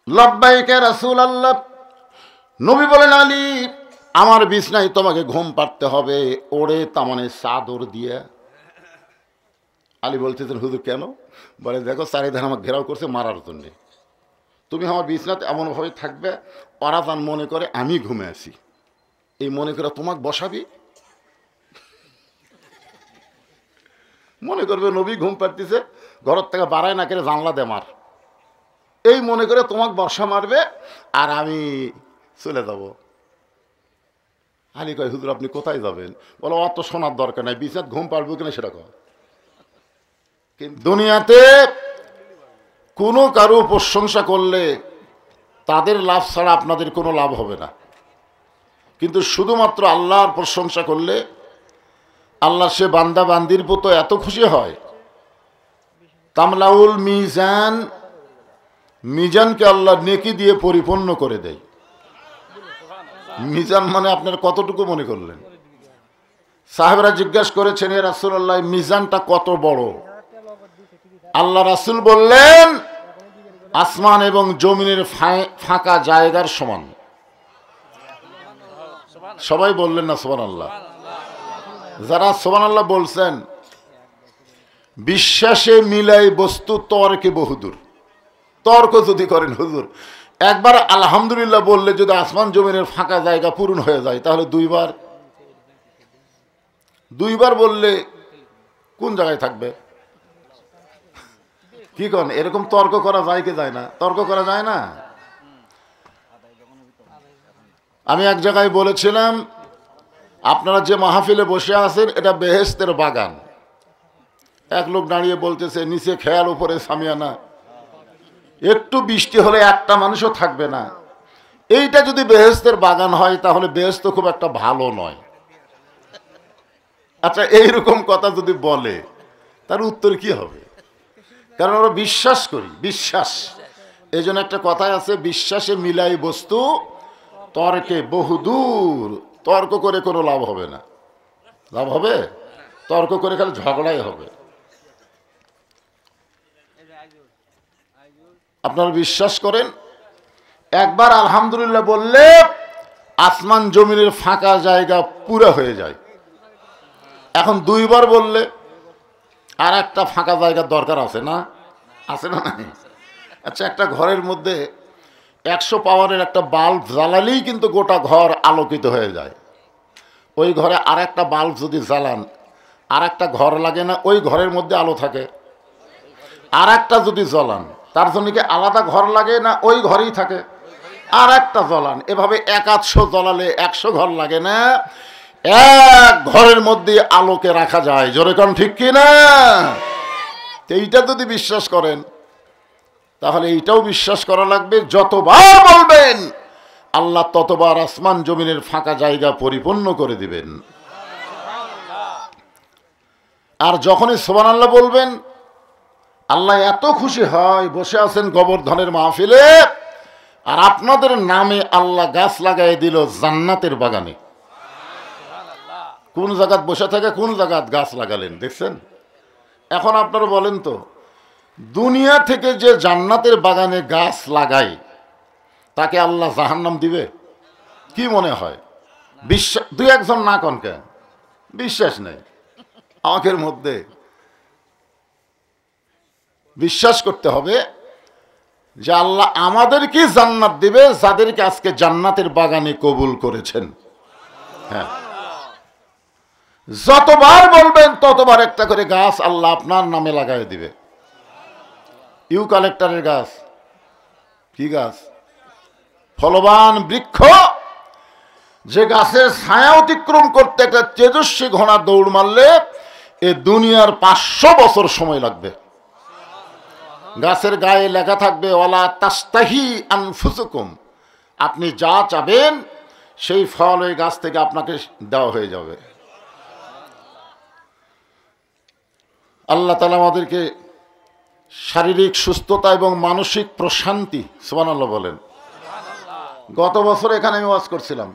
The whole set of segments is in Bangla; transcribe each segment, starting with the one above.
লব্বাইক ইয়া রাসূলুল্লাহ। নবী বলেন, আলী আমার বিছনায় তোমাকে ঘুম পাড়তে হবে ওড়ে তামানে চাদর দিয়ে। আলী বলতেছেন, হুজুর কেন? বলে, দেখো চারিধারে আমার ঘেরাও করছে মারার জন্যে, তুমি আমার বিছনাতে এমনভাবে থাকবে ওরা যেন মনে করে আমি ঘুমে আছি, এই মনে করে তোমাকে বসাবি, মনে করবে নবী ঘুম পাড়তেছে, ঘরের থেকে বাড়ায় না করে জানলা দে মার, এই মনে করে তোমাকে বর্ষা মারবে আর আমি চলে যাব। আলী কয়, হুজুর আপনি কোথায় যাবেন? বলো, অত শোনার দরকার নাই, বিছনাত ঘুম পাড়বো কিনা সেটা কয়। কিন্তু দুনিয়াতে কোনো কারো প্রশংসা করলে তাদের লাভ ছাড়া আপনাদের কোনো লাভ হবে না, কিন্তু শুধুমাত্র আল্লাহর প্রশংসা করলে আল্লাহ সে বান্দা বান্দির প্রতি এত খুশি হয়। তামলাউল মিজান, মিজানকে আল্লাহ নেকি দিয়ে পরিপূর্ণ করে দেয়। মিজান মানে আপনার কতটুকু মনে করলেন? সাহেবরা জিজ্ঞাসা করেছেন, ইয়া রাসূলুল্লাহ মিজানটা কত বড়? আল্লাহ রাসূল বললেন, আসমান এবং জমিনের ফাঁকা জায়গার সমান। সবাই বললেন না সুবহানাল্লাহ? যারা সুবহানাল্লাহ বলছেন, বিশ্বাসে মিলাই বস্তু তর্কে বহুদূর। তর্ক যদি করেন, হুজুর একবার আলহামদুলিল্লাহ বললে যদি আসমান জমিনের ফাঁকা জায়গা পূরণ হয়ে যায়, তাহলে দুইবার বললে কোন জায়গায় থাকবে? কি করেন? এরকম তর্ক করা যায় কি যায় না? তর্ক করা যায় না। আমি এক জায়গায় বলেছিলাম, আপনারা যে মাহফিলে বসে আছেন এটা বেহেশতের বাগান। এক লোক দাঁড়িয়ে বলতেছে, নিচে খেয়াল উপরে সামিয়ানা, একটু বৃষ্টি হলে একটা মানুষও থাকবে না। এইটা যদি বেহেশতের বাগান হয় তাহলে বেহেশত খুব একটা ভালো নয়। আচ্ছা, এইরকম কথা যদি বলে তার উত্তর কি হবে? কারণ আমরা বিশ্বাস করি, বিশ্বাস। এই জন্য একটা কথাই আছে, বিশ্বাসে মিলাই বস্তু তর্কে বহুদূর। তর্ক করে কোনো লাভ হবে না। লাভ হবে? তর্ক করে খালি ঝগড়াই হবে। আপনারা বিশ্বাস করেন, একবার আলহামদুলিল্লাহ বললে আসমান জমিনের ফাঁকা জায়গা পুরো হয়ে যায়। এখন দুইবার বললে আর একটা ফাঁকা জায়গার দরকার আছে না? আছে না? নাই? আচ্ছা, একটা ঘরের মধ্যে 100 পাওয়ারের একটা বাল্ব জ্বালালেই কিন্তু গোটা ঘর আলোকিত হয়ে যায়। ওই ঘরে আর একটা বাল্ব যদি জ্বালান, আর একটা ঘর লাগে না? ওই ঘরের মধ্যে আলো থাকে। আর একটা যদি জ্বলান, তার জন্য কি আলাদা ঘর লাগে না? ওই ঘরেই থাকে। আর একটা জ্বলান, এভাবে 100 জ্বলালে 100 ঘর লাগে না? এক ঘরের মধ্যে আলোকে রাখা যায়। জোরে কোন ঠিক কি না? এইটা যদি বিশ্বাস করেন তাহলে এইটাও বিশ্বাস করা লাগবে, যতবার বলবেন আল্লাহ ততবার আসমান জমিনের ফাঁকা জায়গা পরিপূর্ণ করে দিবেন। আর যখনই সুবহানাল্লাহ বলবেন আল্লাহ এত খুশি হয়। বসে আছেন গোবর্ধনের মাহফিলে আর আপনাদের নামে আল্লাহ গাছ লাগাই দিল জান্নাতের বাগানে। কোন জায়গাত বসে থাকে, কোন জায়গাত গাছ লাগালেন দেখছেন? এখন আপনারা বলেন তো, দুনিয়া থেকে যে জান্নাতের বাগানে গাছ লাগায় তাকে আল্লাহ জাহান্নাম দিবে? কি মনে হয়? বিশ্বাস? দুই একজন না কন কেন? বিশ্বাস নেই আমাদের মধ্যে। বিশ্বাস করতে হবে যে আল্লাহ আমাদেরকে জান্নাত দিবে যাদেরকে আজকে জান্নাতের বাগানে কবুল করেছেন। হ্যাঁ, যতবার বলবেন ততবার একটা করে গাছ আল্লাহ আপনার নামে লাগাই দিবে। ইউক্যালিপটাসের গাছ, কি গাছ? ফলবান বৃক্ষ, যে গাছের ছায়া অতিক্রম করতে একটা তেজস্বী ঘোড়া দৌড় মারলে এ দুনিয়ার 500 বছর সময় লাগবে। গাছের গায়ে লেখা থাকবে ওয়ালা তাস্তাহি আনফুসুকুম, আপনি যা চাবেন সেই ফল ওই গাছ থেকে আপনাকে দেওয়া হয়ে যাবে। আল্লাহ তাআলা আমাদেরকে শারীরিক সুস্থতা এবং মানসিক প্রশান্তি, সুবহানাল্লাহ বলেন। গত বছর এখানে আমি ওয়াজ করছিলাম,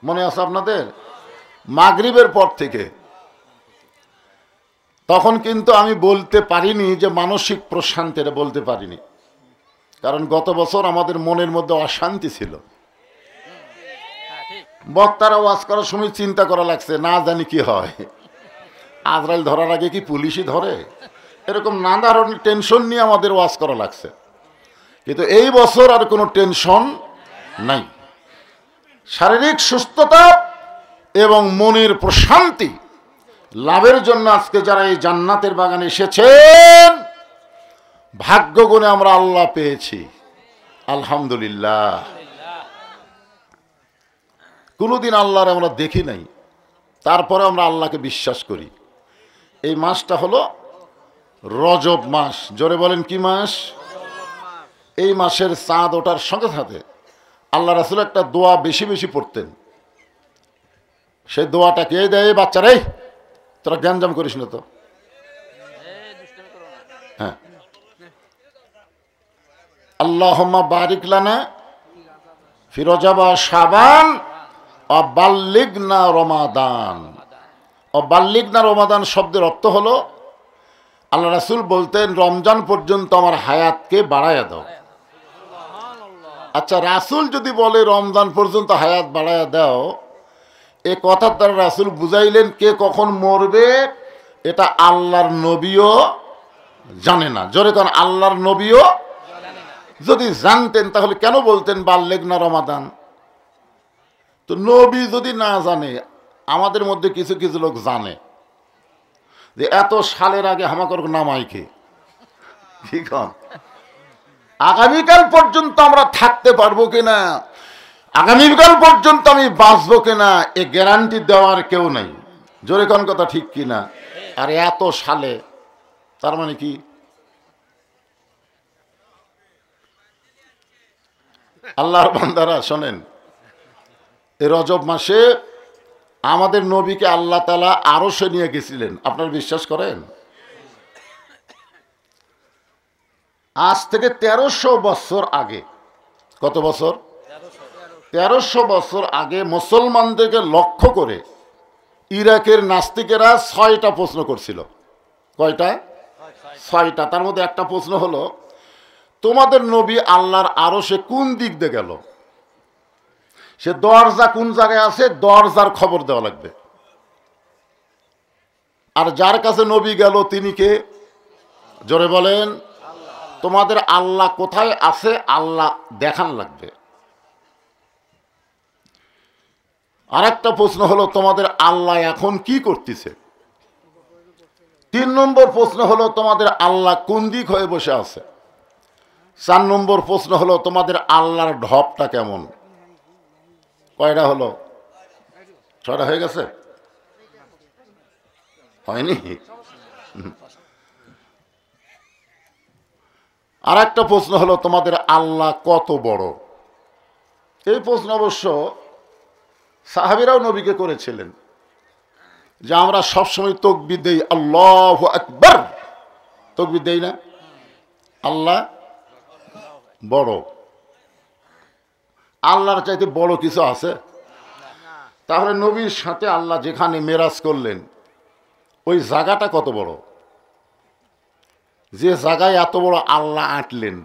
মনে আছে আপনাদের? মাগরিবের পর থেকে। তখন কিন্তু আমি বলতে পারিনি যে মানসিক প্রশান্তি, এটা বলতে পারিনি। কারণ গত বছর আমাদের মনের মধ্যে অশান্তি ছিল। বক্তারা ওয়াজ করার সময় চিন্তা করা লাগছে, না জানি কি হয়, আজরাইল ধরার আগে কি পুলিশই ধরে, এরকম নানা ধরনের টেনশন নিয়ে আমাদের ওয়াজ করা লাগছে। কিন্তু এই বছর আর কোনো টেনশন নাই। শারীরিক সুস্থতা এবং মনের প্রশান্তি লাভের জন্য আজকে যারা এই জান্নাতের বাগানে এসেছেন, ভাগ্য গুণে আমরা আল্লাহ পেয়েছি, আলহামদুলিল্লাহ। কোনোদিন আল্লাহর আমরা দেখি নাই, তারপরে আমরা আল্লাহকে বিশ্বাস করি। এই মাসটা হলো রজব মাস। জোরে বলেন কি মাস? এই মাসের চাঁদ ওঠার সঙ্গে সাথে আল্লাহ রাসূল একটা দোয়া বেশি বেশি পড়তেন। সেই দোয়াটা কে দেয়? বাচ্চারা, এই তোরা জ্ঞানজাম করিস না তো। হ্যাঁ, আল্লাহুম্মা বারিক লানা ফি রজব ওয়া শাবান ওয়া বাল্লিগনা রমাদান। ও বাল্লিগনা রমাদান শব্দের অর্থ হলো, আল্লাহ রাসূল বলতেন রমজান পর্যন্ত আমার হায়াতকে বাড়ায়া দাও। আচ্ছা, রাসূল যদি বলে রমজান পর্যন্ত হায়াত বাড়ায়া দাও, এ কথার দ্বারা রাসূল বুঝাইলেন কে কখন মরবে এটা আল্লাহর নবীও জানে না। জোরে কারণ আল্লাহর নবীও যদি জানতেন তাহলে কেন বলতেন বাল্লিগনা রমাদান? তো নবী যদি না জানে, আমাদের মধ্যে কিছু কিছু লোক জানে যে এত সালের আগে হামাকর নামাইকে ঠিক আগামীকাল পর্যন্ত আমরা থাকতে পারবো কিনা, আগামীকাল পর্যন্ত আমি বাঁচবো কিনা, এ গ্যারান্টি দেওয়ার কেউ নাই। জোরে কোন কথা ঠিক কিনা? আর এত সালে তার মানে কি? আল্লাহর বান্দারা শোনেন, এই রজব মাসে আমাদের নবীকে আল্লাহ তাআলা আরশে নিয়ে গেছিলেন। আপনারা বিশ্বাস করেন? আজ থেকে 1300 বছর আগে, কত বছর? 1300 বছর আগে মুসলমানদেরকে লক্ষ্য করে ইরাকের নাস্তিকেরা 6টা প্রশ্ন করছিল। কয়টা? 6টা। তার মধ্যে একটা প্রশ্ন হলো, তোমাদের নবী আল্লাহর আরশে কোন দিক দিয়ে গেল? সে দরজা কোন জায়গায় আছে, দরজার খবর দেওয়া লাগবে। আর যার কাছে নবী গেল তিনি কে? জোরে বলেন। তোমাদের আল্লাহ কোথায় আছে আল্লাহ দেখান লাগবে। আর একটা প্রশ্ন হলো, তোমাদের আল্লাহ এখন কি করতেছে? 3 নম্বর প্রশ্ন হলো, তোমাদের আল্লাহ কোন দিক হয়ে বসে আছে? 4 নম্বর প্রশ্ন হলো, তোমাদের আল্লাহর ঢপটা কেমন? কয়টা হলো? 6টা হয়ে গেছে? হয়নি? আর একটা প্রশ্ন হলো, তোমাদের আল্লাহ কত বড়? এই প্রশ্ন অবশ্য সাহাবীরাও নবীকে করেছিলেন, যে আমরা সবসময় তাকবীর দেই আল্লাহু আকবার, তাকবীর দেই না? আল্লাহ বড়। আল্লাহর চাইতে বড় কিছু আছে? তাহলে নবীর সাথে আল্লাহ যেখানে মেরাজ করলেন ওই জায়গাটা কত বড়? যে জায়গায় এত বড় আল্লাহ আঁটলেন,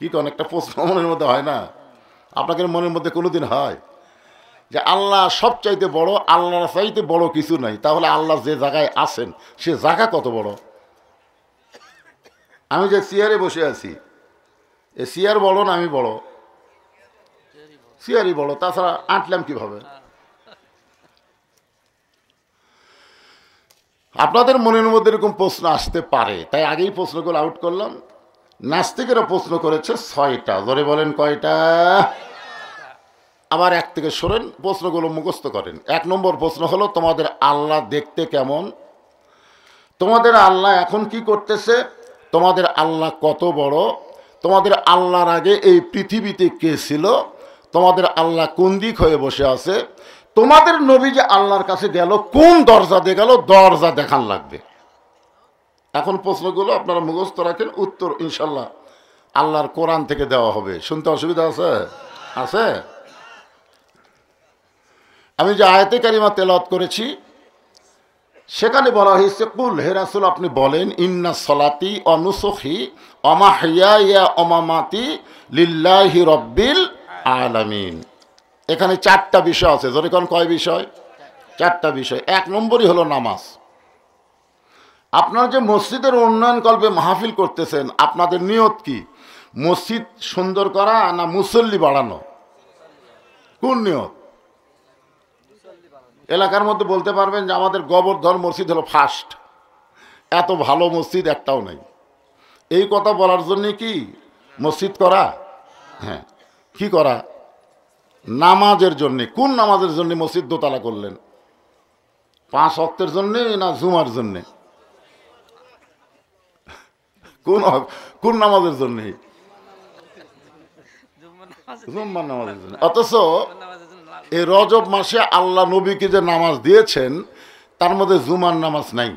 কি কোন একটা প্রশ্ন মনের মধ্যে হয় না? আপনাদের মনের মধ্যে কোনোদিন হয় যে আল্লাহ সবচাইতে বড়, আল্লাহর চাইতে বড় কিছু নাই? তাহলে আল্লাহ যে জায়গায় আছেন সে জায়গা কত বড়? আমি যে চেয়ারে বসে আছি, এ চেয়ার বড় না আমি বড়? চেয়ারই বড়, তাছাড়া আঁটলাম কিভাবে? আপনাদের মনের মধ্যে এরকম প্রশ্ন আসতে পারে, তাই আগেই প্রশ্নগুলো আউট করলাম। নাস্তিকেরা প্রশ্ন করেছে 6টা। ধরে বলেন কয়টা? আবার এক থেকে সরেন, প্রশ্নগুলো মুখস্থ করেন। 1 নম্বর প্রশ্ন হলো, তোমাদের আল্লাহ দেখতে কেমন? তোমাদের আল্লাহ এখন কি করতেছে? তোমাদের আল্লাহ কত বড়? তোমাদের আল্লাহর আগে এই পৃথিবীতে কে ছিল? তোমাদের আল্লাহ কোন দিক হয়ে বসে আছে? তোমাদের নবী যে আল্লাহর কাছে গেল কোন দরজা দিয়ে গেল, দরজা দেখান লাগবে। এখন প্রশ্নগুলো আপনারা মুখস্থ রাখেন, উত্তর ইনশাল্লাহ আল্লাহর কোরআন থেকে দেওয়া হবে। শুনতে অসুবিধা আছে? আছে? আমি যে আয়াতে কারিমা তেলাওয়াত করেছি সেখানে বলা হয়েছে কুল, হে রাসূল আপনি বলেন, ইন্না সলাতি ওয়া নুসুখি ওয়া মাহইয়ায়া ওয়া মামাতি লিল্লাহি রাব্বিল আলামিন। এখানে 4টা বিষয় আছে। জোরে কোন কয় বিষয়? 4টা বিষয়। 1 নম্বরই হলো নামাজ। আপনারা যে মসজিদের উন্নয়ন কল্পে মাহফিল করতেছেন, আপনাদের নিয়ত কি? মসজিদ সুন্দর করা না মুসল্লি বাড়ানো? কোন নিয়ত? এলাকার মধ্যে বলতে পারবেন যে আমাদের গোবর্ধন মসজিদ হলো ফার্স্ট, এত ভালো মসজিদ একটাও নেই। এই কথা বলার জন্য কি মসজিদ করা? হ্যাঁ, কি করা? নামাজের জন্যে। কোন নামাজের জন্য মসজিদ দোতলা করলেন? 5 ওয়াক্তের জন্যে না জুমার জন্যে? কোন নামাজের জন্যে? জুম্মার নামাজের জন্য। অথচ এই রজব মাসে আল্লাহ নবীকে যে নামাজ দিয়েছেন তার মধ্যে জুমার নামাজ নাই।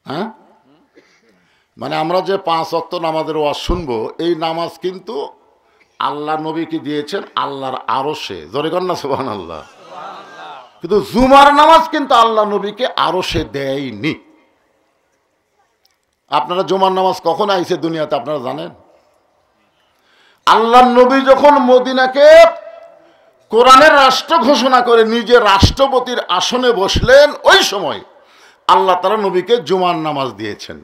হ্যাঁ, মানে আমরা যে 5 ওয়াক্ত নামাজের ওয়াজ শুনবো, এই নামাজ কিন্তু আল্লাহ নবীকে দিয়েছেন আল্লাহর আরশে। জোরে কর না সুবহানাল্লাহ। কিন্তু জুমার নামাজ কিন্তু আল্লাহ নবীকে আরশে দেয়নি। আপনারা জুমার নামাজ কখন আইছে দুনিয়াতে আপনারা জানেন? আল্লাহ নবী যখন মদিনাকে কোরআনের রাষ্ট্র ঘোষণা করে নিজে রাষ্ট্রপতির আসনে বসলেন, ওই সময় আল্লাহ তাআলা নবীকে জুমার নামাজ দিয়েছেন।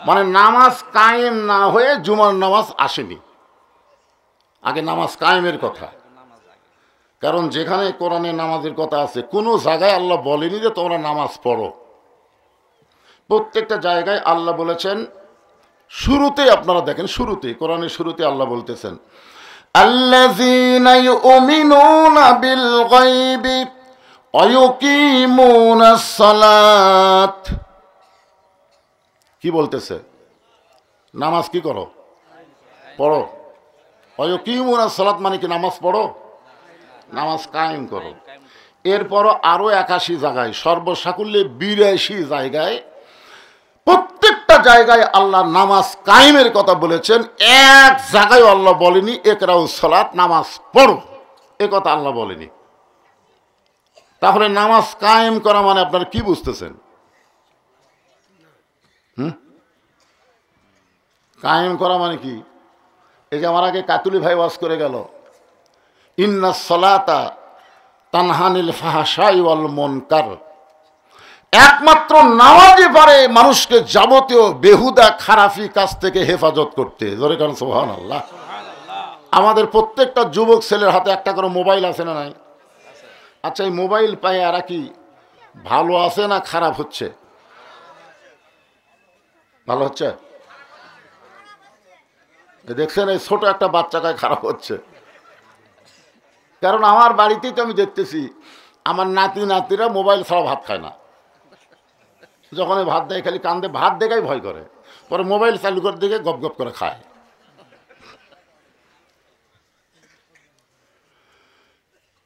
মানে নামাজ কায়েম না হয়ে জুমার নামাজ আসেনি। আগে নামাজ কায়েমের কথা। কারণ যেখানে কোরআনে নামাজের কথা আছে, কোনো জায়গায় আল্লাহ বলেনি যে তোমরা নামাজ পড়ো। প্রত্যেকটা জায়গায় আল্লাহ বলেছেন, শুরুতে আপনারা দেখেন, শুরুতে কোরআনের শুরুতে আল্লাহ বলতেছেন, আল্লাযীনা ইউমিনুনা বিল গায়বি ওয়া ইউকিমুনাস সালাত। কি বলতেছে? নামাজ কি করো? পড়ো। ওয়া ইউকিমুনাস সালাত মানে কি নামাজ পড়ো, নামাজ কায়েম করো। এরপরও আরো 81 জায়গায়, সর্বসাকুল্যে 82 জায়গায়, প্রত্যেকটা জায়গায় আল্লাহ নামাজ কায়েমের কথা বলেছেন। এক জায়গায় আল্লাহ বলেনি ইকরাউস সালাত, নামাজ পড়ো, এ কথা আল্লাহ বলেনি। তাহলে নামাজ কায়েম করা মানে আপনারা কি বুঝতেছেন? কায়েম করা মানে কি? এই যে আমার আগে কাতুলি ভাই ওয়াজ করে গেল, ইন্নাস সালাতা তানহানিল ফাহশাই ওয়াল মুনকার। একমাত্র নামাজই পারে মানুষকে যাবতীয় বেহুদা খারাপি কাজ থেকে হেফাজত করতে। জোরে কারণ সুবহানাল্লাহ। আমাদের প্রত্যেকটা যুবক ছেলের হাতে একটা করে মোবাইল আছে না নাই? আচ্ছা, এই মোবাইল পায় এরা কি ভালো আছে না খারাপ হচ্ছে? ভালো হচ্ছে। দেখছেন এই ছোট একটা বাচ্চাকে খারাপ হচ্ছে। কারণ আমার বাড়িতেই তো আমি দেখতেছি আমার নাতি নাতিরা মোবাইল ছাড়া ভাত খায় না। যখন ভাত দেয় খালি কান্দে, ভাত দেখাই ভয় করে, পরে মোবাইল চালু করে দেখে গপ গপ করে খায়।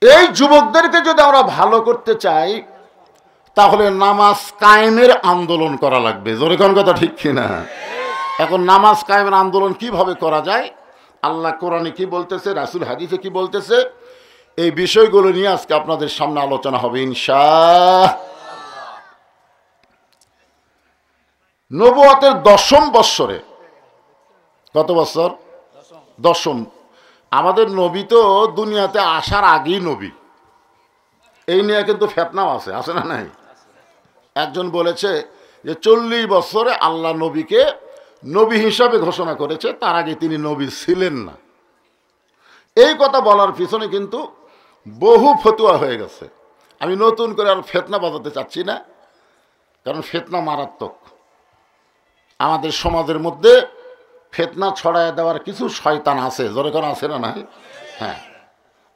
এই যুবকদেরকে যদি আমরা ভালো করতে চাই তাহলে নামাজ কায়েমের আন্দোলন করা লাগবে। জোরে কোন কথা ঠিক কিনা? এখন নামাজ কায়েমের আন্দোলন কিভাবে করা যায়, আল্লাহ কোরআনে কি বলতেছে, রাসূল হাদিসে কি বলতেছে, এই বিষয়গুলো নিয়ে আজকে আপনাদের সামনে আলোচনা হবে ইনশাআল্লাহ। নবুয়তের 10ম বৎসরে, কত বছর? 10ম। আমাদের নবী তো দুনিয়াতে আসার আগেই নবী। এই নিয়ে কিন্তু ফিতনাও আছে, আছে না নাই? একজন বলেছে যে 40 বছরে আল্লাহ নবীকে নবী হিসাবে ঘোষণা করেছে, তার আগে তিনি নবী ছিলেন না। এই কথা বলার পিছনে কিন্তু বহু ফতোয়া হয়ে গেছে। আমি নতুন করে আর ফিতনা বাজাতে চাচ্ছি না, কারণ ফিতনা মারাত্মক। আমাদের সমাজের মধ্যে ফিতনা ছড়ায় দেওয়ার কিছু শয়তান আছে। জোরে কোন আছে না নাই? হ্যাঁ,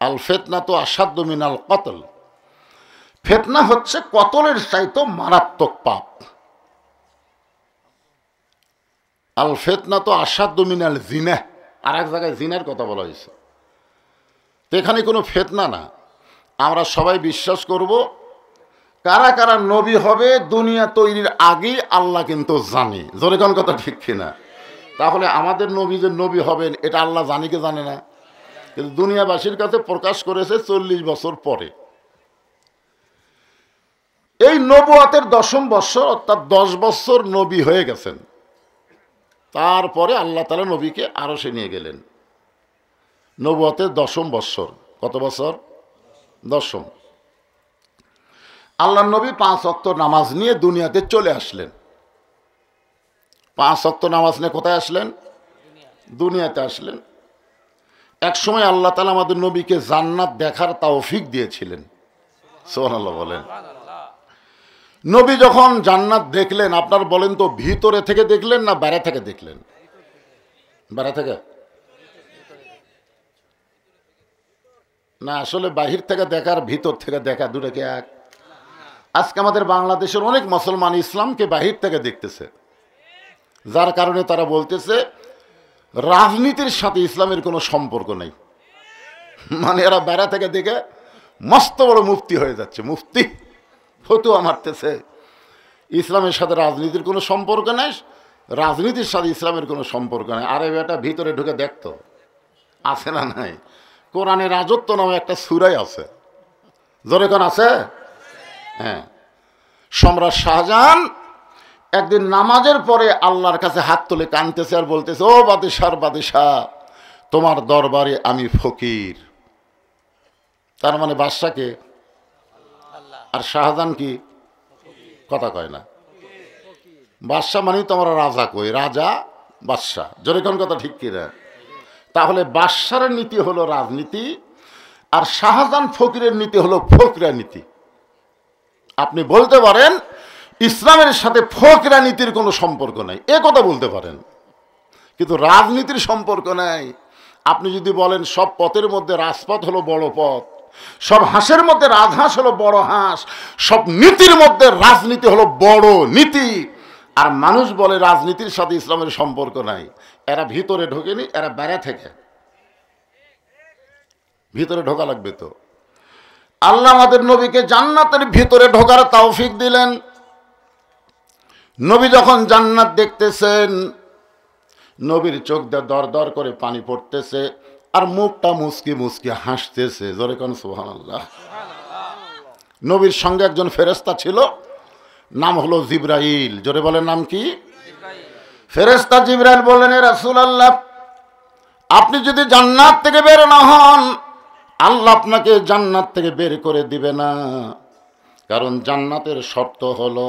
আল ফিতনা তো আসাদ্দু মিনাল কতল। ফিতনা হচ্ছে কতলের চাইতে মারাত্মক পাপ। আল ফিতনা তো আসাদ্দু মিনাল জিনা। আর এক জায়গায় জিনার কথা বলা হয়েছে। তো এখানে কোনো ফিতনা না। আমরা সবাই বিশ্বাস করব কারা কারা নবী হবে দুনিয়া তৈরির আগেই আল্লাহ কিন্তু জানে। জোরে কোন কথা ঠিক কিনা? তাহলে আমাদের নবী যে নবী হবেন এটা আল্লাহ জানি কি জানে না? কিন্তু দুনিয়াবাসীর কাছে প্রকাশ করেছে 40 বছর পরে। এই নবুয়তের 10ম বৎসর অর্থাৎ 10 বছর নবী হয়ে গেছেন। তারপরে আল্লাহ তাআলা নবীকে আরশে নিয়ে গেলেন। নবুয়তের 10ম বৎসর। কত বছর? 10ম। আল্লাহর নবী 5 ওয়াক্ত নামাজ নিয়ে দুনিয়াতে চলে আসলেন। 5 ওয়াক্ত নামাজ নিয়ে কোথায় আসলেন? দুনিয়াতে আসলেন। এক সময় আল্লাহ তাআলা আমাদের নবীকে জান্নাত দেখার তৌফিক দিয়েছিলেন। সুবহানাল্লাহ বলেন। নবী যখন জান্নাত দেখলেন, আপনার বলেন তো ভিতরে থেকে দেখলেন না বাইরে থেকে দেখলেন? বাইরে থেকে না, আসলে বাহির থেকে দেখার ভিতর থেকে দেখা দুটো কি এক? আজকে আমাদের বাংলাদেশের অনেক মুসলমান ইসলামকে বাহির থেকে দেখতেছে, যার কারণে তারা বলতেছে রাজনীতির সাথে ইসলামের কোনো সম্পর্ক নেই। মানে এরা বাইরে থেকে দেখে মস্ত বড় মুফতি হয়ে যাচ্ছে, মুফতি ফতুয়া মারতেছে। ইসলামের সাথে রাজনীতির কোনো সম্পর্ক নেই, রাজনীতির সাথে ইসলামের কোনো সম্পর্ক নেই। আরে বেটা ভিতরে ঢুকে দেখতো, আছে না নাই? কোরআনে রাজত্ব নামে একটা সূরা আছে, জোরে কোন আছে? হ্যাঁ। সম্রাট শাহজাহান একদিন নামাজের পরে আল্লাহর কাছে হাত তুলে কাঁদতেছে আর বলতেছে, ও বাদশার বাদশাহ, তোমার দরবারে আমি ফকির। তার মানে বাদশাকে আর শাহজাহান কি? কথা কয় না। বাদশাহ মানে তোমরা রাজা, কই রাজা বাদশাহ, জোরে কোন কথা ঠিক কি না? তাহলে বাদশার নীতি হলো রাজনীতি, আর শাহজাহান ফকিরের নীতি হলো ফকরা নীতি। আপনি বলতে পারেন ইসলামের সাথে ফকরা নীতির কোনো সম্পর্ক নাই, এ কথা বলতে পারেন, কিন্তু রাজনীতির সম্পর্ক নাই। আপনি যদি বলেন সব পথের মধ্যে রাজপথ হলো বড় পথ, সব হাঁসের মধ্যে রাজহাঁস হলো বড় হাঁস, সব নীতির মধ্যে রাজনীতি হলো বড় নীতি, আর মানুষ বলে রাজনীতির সাথে ইসলামের সম্পর্ক নাই, এরা ভিতরে ঢোকেনি, এরা বাইরে থেকে। ভিতরে ঢোকা লাগবে তো। আল্লাহ আমাদের নবীকে জান্নাতের ভিতরে ঢোকার তৌফিক দিলেন। নবী যখন জান্নাত দেখতেছেন, নবীর চোখ দিয়ে দর দর করে পানি পড়তেছে, আর মুখটা মুচকি মুচকি হাসতেছে। জোরে কোন সুবহানাল্লাহ। নবীর সঙ্গে একজন ফেরেশতা ছিল, নাম হলো জিবরাইল। জোরে বলেন, নাম কি? ফেরেশতা জিবরাইল বললেন, এ রাসূলুল্লাহ, আপনি যদি জান্নাত থেকে বের না হন, আল্লাহ আপনাকে জান্নাত থেকে বের করে দিবে না। কারণ জান্নাতের শর্ত হলো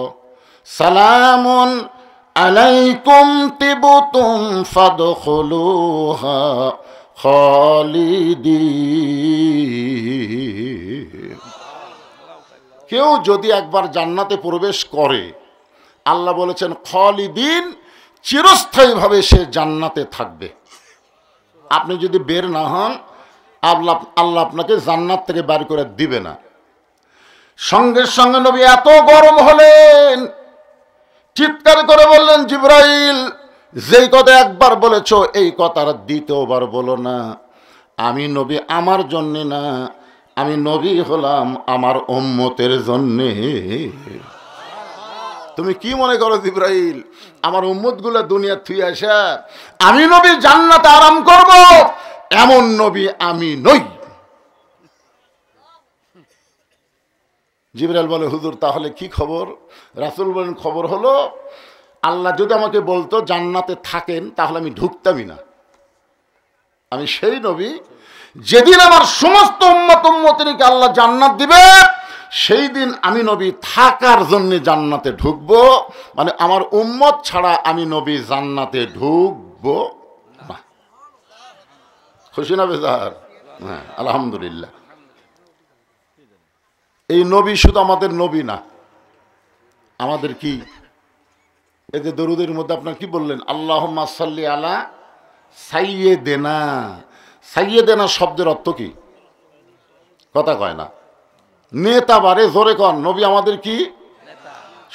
সালামুন আলাইকুম তিবতুম ফাদখুলুহা খালিদিন। কেউ যদি একবার জান্নাতে প্রবেশ করে, আল্লাহ বলেছেন খালিদিন, চিরস্থায়ীভাবে সে জান্নাতে থাকবে। আপনি যদি বের না হন, আল্লাহ আপনাকে জান্নাত থেকে বের করে দিবে না। সঙ্গে সঙ্গে নবী এত গরম হলেন, চিৎকার করে বললেন, জিবরাইল, যেই কথা একবার বলেছ এই কথা আর দ্বিতীয়বার বলো না। আমি নবী আমার জন্যে না, আমি নবী হলাম আমার উম্মতের জন্যে। তুমি কি মনে করো জিবরাইল, আমার উম্মতগুলো দুনিয়া থুই আসা আমি নবী জান্নাতে আরাম করব, এমন নবী আমি নই। জিবরাইল বলে, হুজুর তাহলে কি খবর? রাসূল বলেন, খবর হলো আল্লাহ যদি আমাকে বলতো জান্নাতে থাকেন, তাহলে আমি ঢুকতামই না। আমি সেই নবী, যেদিন আমার সমস্ত উম্মতকে আল্লাহ জান্নাত দিবে, সেই দিন আমি নবী থাকার জন্য জান্নাতে ঢুকবো। মানে আমার উম্মত ছাড়া আমি নবী জান্নাতে ঢুকবো না। খুশি না বেজার? হ্যাঁ, আলহামদুলিল্লাহ। এই নবী শুধু আমাদের নবী না, আমাদের কি? এই যে দরুদের মধ্যে আপনার কি বললেন, আল্লাহুম্মা সাল্লি আলা সাইয়্যিদিনা। সাইয়্যিদিনা শব্দের অর্থ কি? কথা কয় না। নেতা বারে, জোরে কন। নবী আমাদের কি?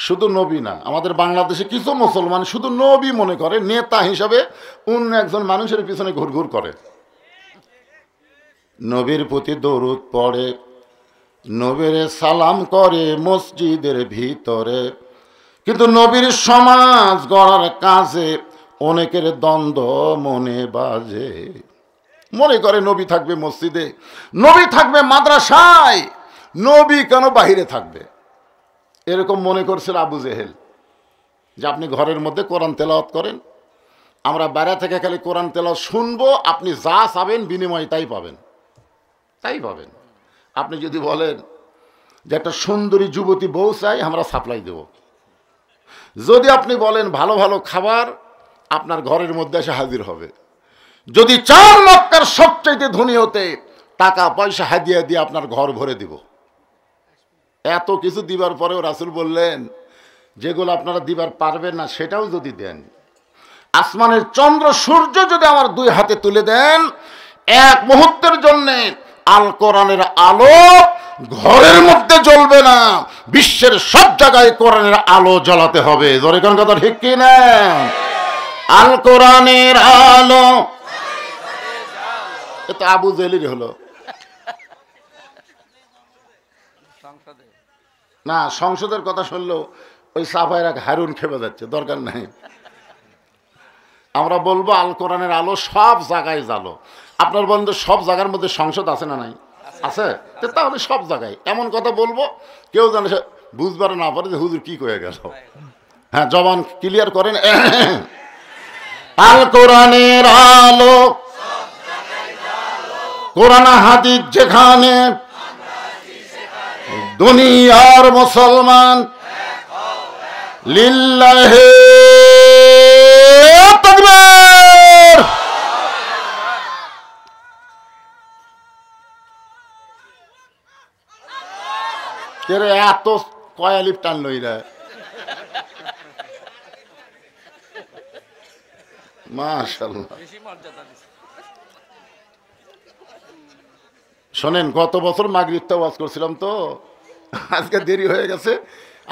শুধু নবী না, আমাদের বাংলাদেশে কিছু মুসলমান শুধু নবী মনে করে, নেতা হিসাবে অন্য একজন মানুষের পিছনে ঘুরঘুর করে। নবীর প্রতি দরুদ পড়ে, নবীর সালাম করে মসজিদের ভিতরে, কিন্তু নবীর সমাজ গড়ার কাজে অনেকের দ্বন্দ্ব মনে বাজে। মনে করে নবী থাকবে মসজিদে, নবী থাকবে মাদ্রাসায়, নবী কেন বাহিরে থাকবে? এরকম মনে করছিল আবু জেহেল যে আপনি ঘরের মধ্যে কোরআন তেলাওয়াত করেন, আমরা বাইরে থেকে খালি কোরআন তেলাওয়াত শুনবো, আপনি যা চাবেন বিনিময়ে তাই পাবেন, তাই পাবেন। আপনি যদি বলেন যে একটা সুন্দরী যুবতী বউ চাই, আমরা সাপ্লাই দেব। যদি আপনি বলেন ভালো ভালো খাবার, আপনার ঘরের মধ্যে এসে হাজির হবে। যদি চার মক্কার সবচাইতে ধনী হতে, টাকা পয়সা হাদিয়া দিয়ে আপনার ঘর ভরে দিব। এত কিছু দিবার পরেও রাসূল বললেন যেগুলো আপনারা দিবার পারবেন না সেটাও যদি দেন, আসমানের চন্দ্র সূর্য যদি আমার দুই হাতে তুলে দেন, এক মুহূর্তের জন্যে আল কোরআনের আলো ঘরের মধ্যে জ্বলবে না, বিশ্বের সব জায়গায় কোরআনের আলো জ্বলাতে হবে। জোরে কোন কথা ঠিক কি না? আল কোরআনের আলো, এটা আবু জেহেলের হলো না। সংসদের কথা শুনলেও ওই সাফাইরা হারুন খেপে যাচ্ছে, দরকার নাই। আমরা বলবো আল কোরআনের আলো সব জায়গায় জ্বালো। আপনার বন্ধু সব জায়গার মধ্যে সংসদ আছে না নাই? আছে। তাহলে সব জায়গায় এমন কথা বলবো কেউ জানে বুঝবার না পারে যে হুজুর কি কয়ে গেল। হ্যাঁ, জবান ক্লিয়ার করেন। আল কোরআনের আলো, কোরআন হাদিস যেখানে, দুনিয়ার মুসলমান লিল্লাহি তাকবীর। কেরে এত কয়ালিপ টানলো এরা? মাশাআল্লাহ। শোনেন, গত বছর মাগরিবটা ওয়াজ করছিলাম তো, আজকে দেরি হয়ে গেছে।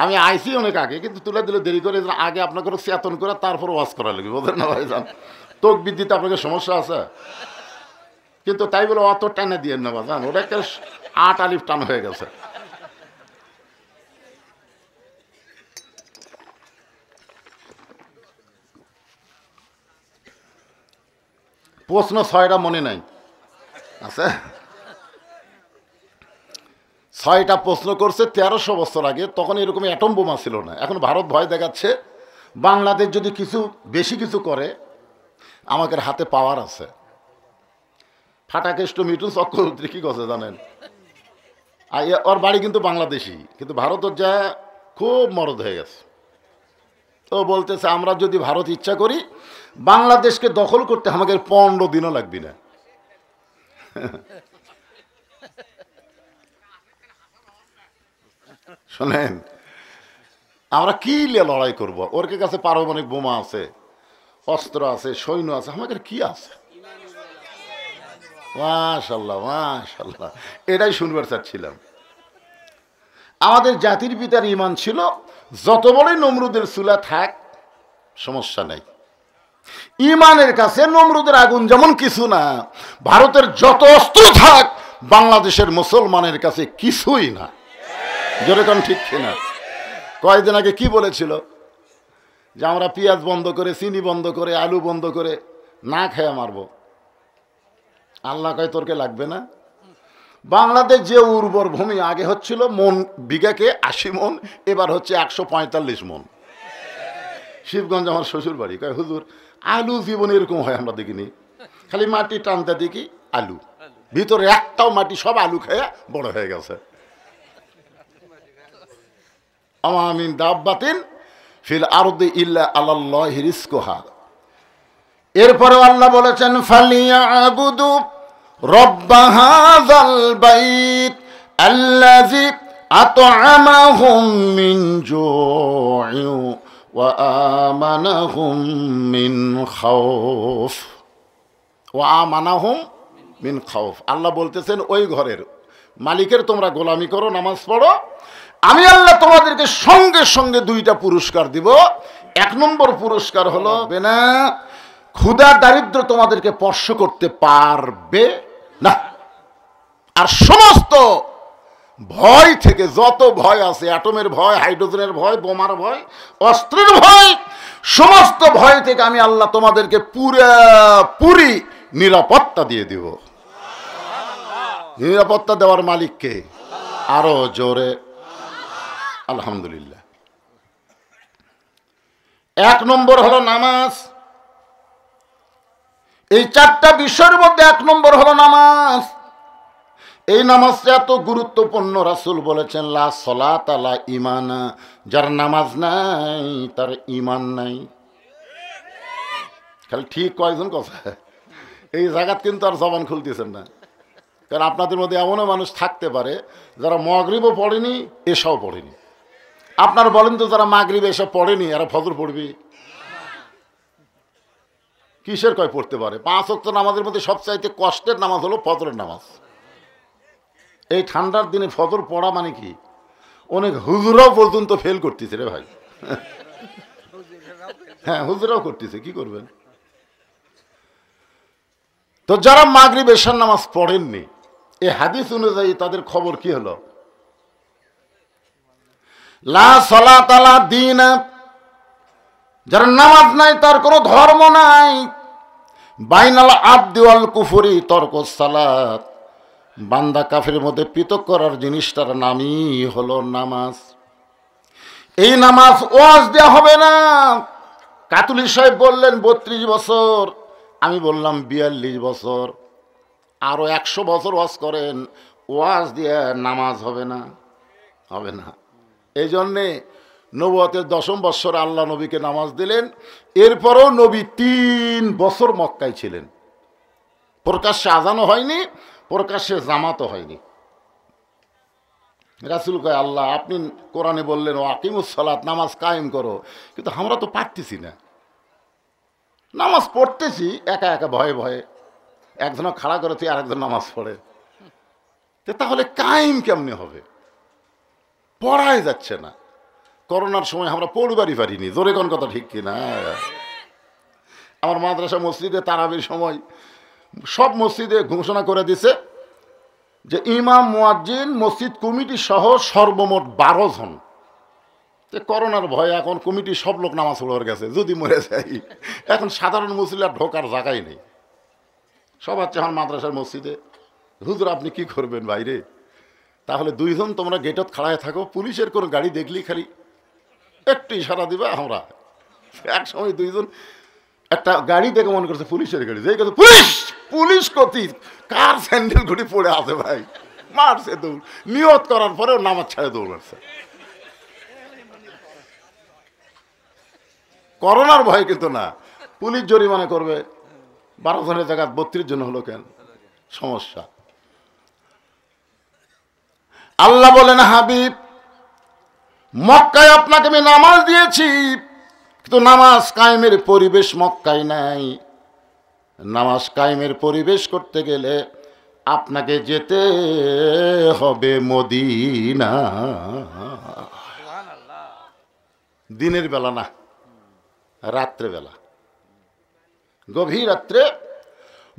আমি আইসি অনেক আগে, কিন্তু তুলে দিলে দেরি করে, আগে আপনাকে চেতন করে তারপর ওয়াজ করা লাগবে, বোঝেন না ভাইজান? তকবীর দিতে আপনাকে সমস্যা আছে, কিন্তু তাই বলে অত টানে দিয়ে না ভাইজান, ওটা একটা ৮ আলিফ টান হয়ে গেছে। প্রশ্ন ৬টা মনে নাই আছে? ৬টা প্রশ্ন করছে ১৩০০ বছর আগে, তখন এরকম অ্যাটম বোমা ছিল না। এখন ভারত ভয় দেখাচ্ছে বাংলাদেশ যদি কিছু বেশি কিছু করে আমাদের হাতে পাওয়ার আছে। ফাটাকেষ্ট মিটু চক্রবর্তী কি কথা জানেন? ওর বাড়ি কিন্তু বাংলাদেশি, কিন্তু ভারতের যা খুব মরদ হয়ে গেছে। তো বলতেছে আমরা যদি ভারত ইচ্ছা করি বাংলাদেশকে দখল করতে আমাদের ১৫ দিনও লাগবে না। শোনেন, আমরা কি লড়াই করব? ওর কাছে পারমাণবিক বোমা আছে, অস্ত্র আছে, সৈন্য আছে, আমাদের কি আছে? মাশাআল্লাহ মাশাআল্লাহ, এটাই শুনবার চাচ্ছিলাম। আমাদের জাতির পিতার ঈমান ছিল যত বড়ই নমরুদের চুলা থাক সমস্যা নাই, ঈমানের কাছে নমরুদের আগুন যেমন কিছু না, ভারতের যত অস্ত্র থাক বাংলাদেশের মুসলমানের কাছে কিছুই না। যেরকম ঠিক কিনা? কয়েকদিন আগে কি বলেছিল যে আমরা পেঁয়াজ বন্ধ করে, চিনি বন্ধ করে, আলু বন্ধ করে না খেয়ে মারব। আল্লাহ কয় তোরকে লাগবে না। বাংলাদেশ যে উর্বর ভূমি, আগে হচ্ছিল মন বিঘাকে ৮০ মন, এবার হচ্ছে ১৪৫ মন। শিবগঞ্জ আমার শ্বশুর বাড়ি, কয় হুজুর আলু জীবনে এরকম হয় আমরা দেখিনি, খালি মাটি টানতে দেখি আলু, ভিতরে একটাও মাটি, সব আলু খেয়ে বড় হয়ে গেছে। আমিন দাব্বাতিন ফিল আরদি ইল্লা আলাল্লাহি রিজকুহা। এরপরে আল্লাহ বলেছেন ফালিয়াবুদু রব্ব হাযাল বাইত আল্লাযী আত'আমাহুম মিন জু'ইন ওয়া আমানাহুম মিন খাউফ। ওয়া আমানাহুম মিন খাউফ। আল্লাহ বলতেছেন ওই ঘরের মালিকের তোমরা গোলামি করো, নামাজ পড়ো, আমি আল্লাহ তোমাদেরকে সঙ্গে সঙ্গে 2টা পুরস্কার দিব। 1 নম্বর পুরস্কার হলো বেনা ক্ষুধা দারিদ্র তোমাদেরকে স্পর্শ করতে পারবে না। আর সমস্ত ভয় থেকে, যত ভয় আছে, অ্যাটমের ভয়, হাইড্রোজেনের ভয়, বোমার ভয়, অস্ত্রের ভয়, সমস্ত ভয় থেকে আমি আল্লাহ তোমাদেরকে পুরোপুরি নিরাপত্তা দিয়ে দিব। নিরাপত্তা দেওয়ার মালিককে আরো জোরে আলহামদুলিল্লাহ। 1 নম্বর হলো নামাজ। এই 4টা বিষয়ের মধ্যে 1 নম্বর হলো নামাজ। এই নামাজটা এত গুরুত্বপূর্ণ, রাসূল বলেছেন লা সলাতা লা ঈমানা, যার নামাজ নাই তার ঈমান নাই। খালি ঠিক কয়জন কথা এই জায়গাত কিন্তু আর জবান খুলতেছেন না, কারণ আপনাদের মধ্যে এমনও মানুষ থাকতে পারে যারা মাগরিবও পড়েনি, এশাও পড়েনি। আপনারা বলেন তো, যারা মাগরিব এশা পড়েনি এরা ফজর পড়বে? কিসের কয় পড়তে পারে? 5 ওয়াক্ত নামাজের মধ্যে সবচাইতে কষ্টের নামাজ হলো ফজরের নামাজ। এই ঠান্ডার দিনে ফজর পড়া মানে কি, অনেক হুজুরাও পর্যন্ত ফেল করতেছে রে ভাই। হ্যাঁ, হুজুরাও করতেছে, কি করবেন? তো যারা মাগরিব এশার নামাজ পড়েননি, এই হাদিস অনুযায়ী তাদের খবর কি হলো? লা সালাতা লা দীন, যার নামাজ নাই তার কোনো ধর্ম নাই। বাইনাল আবদি ওয়াল কুফরি তরকুস সালাত, বান্দা কাফেরের মধ্যে পৃথক করার জিনিসটার নামই হলো নামাজ। এই নামাজ ওয়াজ দেওয়া হবে না। কাতুলি সাহেব বললেন 32 বছর, আমি বললাম 42 বছর। আরো 100 বছর ওয়াজ করেন, ওয়াজ দিয়ে নামাজ হবে না, হবে না। এই জন্যে নবুয়তের 10ম বৎসরে আল্লাহ নবীকে নামাজ দিলেন। এরপরও নবী 3 বছর মক্কায় ছিলেন। প্রকাশ্যে আজানও হয়নি, প্রকাশ্যে জামাতও হয়নি। রাসূল কয়, আল্লাহ আপনি কোরআনে বললেন ও আকিমুস সালাত, নামাজ কায়েম করো, কিন্তু আমরা তো পারতেছি না। নামাজ পড়তেছি একা একা ভয়ে ভয়ে, একজন খাড়া করেছি আর একজন নামাজ পড়ে, তাহলে কায়েম কেমনে হবে? পড়াই যাচ্ছে না। করোনার সময় আমরা পড়বারই পারিনি, জোরে কোন কথা ঠিক কিনা? আমার মাদ্রাসা মসজিদে তারাবির সময় সব মসজিদে ঘোষণা করে দিছে যে ইমাম, মুয়াজ্জিন, মসজিদ কমিটি সহ সর্বমোট 12 জন। করোনার ভয়ে এখন কমিটি সব লোক নামাজ পড়ার গেছে, যদি মরে যাই এখন সাধারণ মুসলিম আর ঢোকার জায়গাই নেই। সব হচ্ছে এখন মাদ্রাসার মসজিদে। হুজুর আপনি কি করবেন বাইরে? তাহলে 2 জন তোমরা গেটত খাড়ায় থাকো, পুলিশের কোনো গাড়ি দেখলি খালি একটু ইশারা দিবা। আমরা এক সময় 2 জন একটা গাড়ি দেখে মনে করছে পুলিশের গাড়ি, যে গেছে পুলিশ পুলিশ কতি, কার স্যান্ডেল ঘুটি পড়ে আছে ভাই, মারছে দৌড়। নিয়ত করার পরেও নামাজ ছাড়ে দৌড় মারছে। করোনার ভয় কিন্তু না, পুলিশ জরিমানা করবে। 12 জনের জায়গায় 32 জন হলো কেন? সমস্যা। আল্লাহ বলেন, হাবিব মক্কায় আপনাকে আমি নামাজ দিয়েছি, কিন্তু নামাজ কায়েমের পরিবেশ মক্কায় নাই। নামাজ কায়েমের পরিবেশ করতে গেলে আপনাকে যেতে হবে মদিনা। দিনের বেলা না, রাত্রে বেলা, গভীর রাত্রে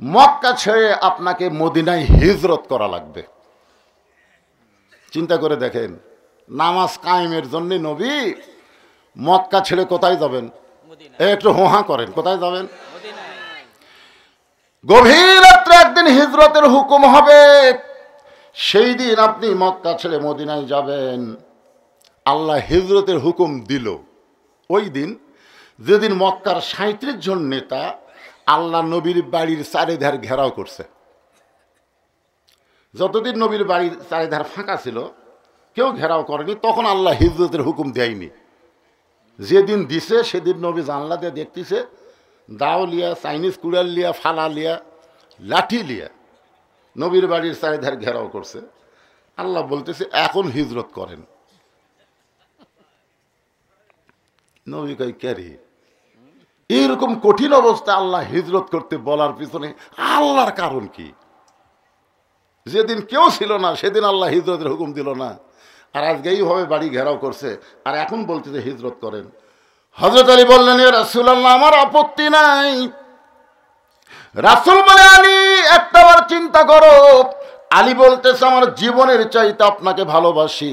মক্কা ছেড়ে আপনাকে মদিনায় হিজরত করা লাগবে। চিন্তা করে দেখেন, নামাজ কায়েমের জন্য নবী মক্কা ছেড়ে কোথায় যাবেন? একটু হোহা করেন, কোথায় যাবেন? গভীর রাত্রে একদিন হিজরতের হুকুম হবে, সেই দিন আপনি মক্কা ছেড়ে মদিনায় যাবেন। আল্লাহ হিজরতের হুকুম দিল ওই দিন, যেদিন মক্কার 37 জন নেতা আল্লাহ নবীর বাড়ির চারিধার ঘেরাও করছে। যতদিন নবীর বাড়ির চারিধার ফাঁকা ছিল, কেউ ঘেরাও করেনি, তখন আল্লাহ হিজরতের হুকুম দেয়নি। যেদিন দিছে সেদিন নবী জানলা দিয়ে দেখতেছে, দাও লিয়া, চাইনিজ কুড়াল লিয়া, ফালা লিয়া, লাঠি লিয়া নবীর বাড়ির চারিধার ঘেরাও করছে। আল্লাহ বলতেছে এখন হিজরত করেন। নবী কই ক্যারি, এইরকম কঠিন অবস্থা আল্লাহ হিজরত করতে বলার পিছনে আল্লাহর কারণ কি? যেদিন কেউ ছিল না সেদিন আল্লাহ হিজরতের হুকুম দিল না, আর আজকে এইভাবে বাড়ি ঘেরাও করছে, আর এখন বলতেছে হিজরত করেন। হযরত আলী বললেন, ইয়া রাসূলুল্লাহ আমার আপত্তি নাই। রাসূল বলে, আলী একটাবার চিন্তা করো। আলী বলতেছে, আমার জীবনের চাইতে আপনাকে ভালোবাসি,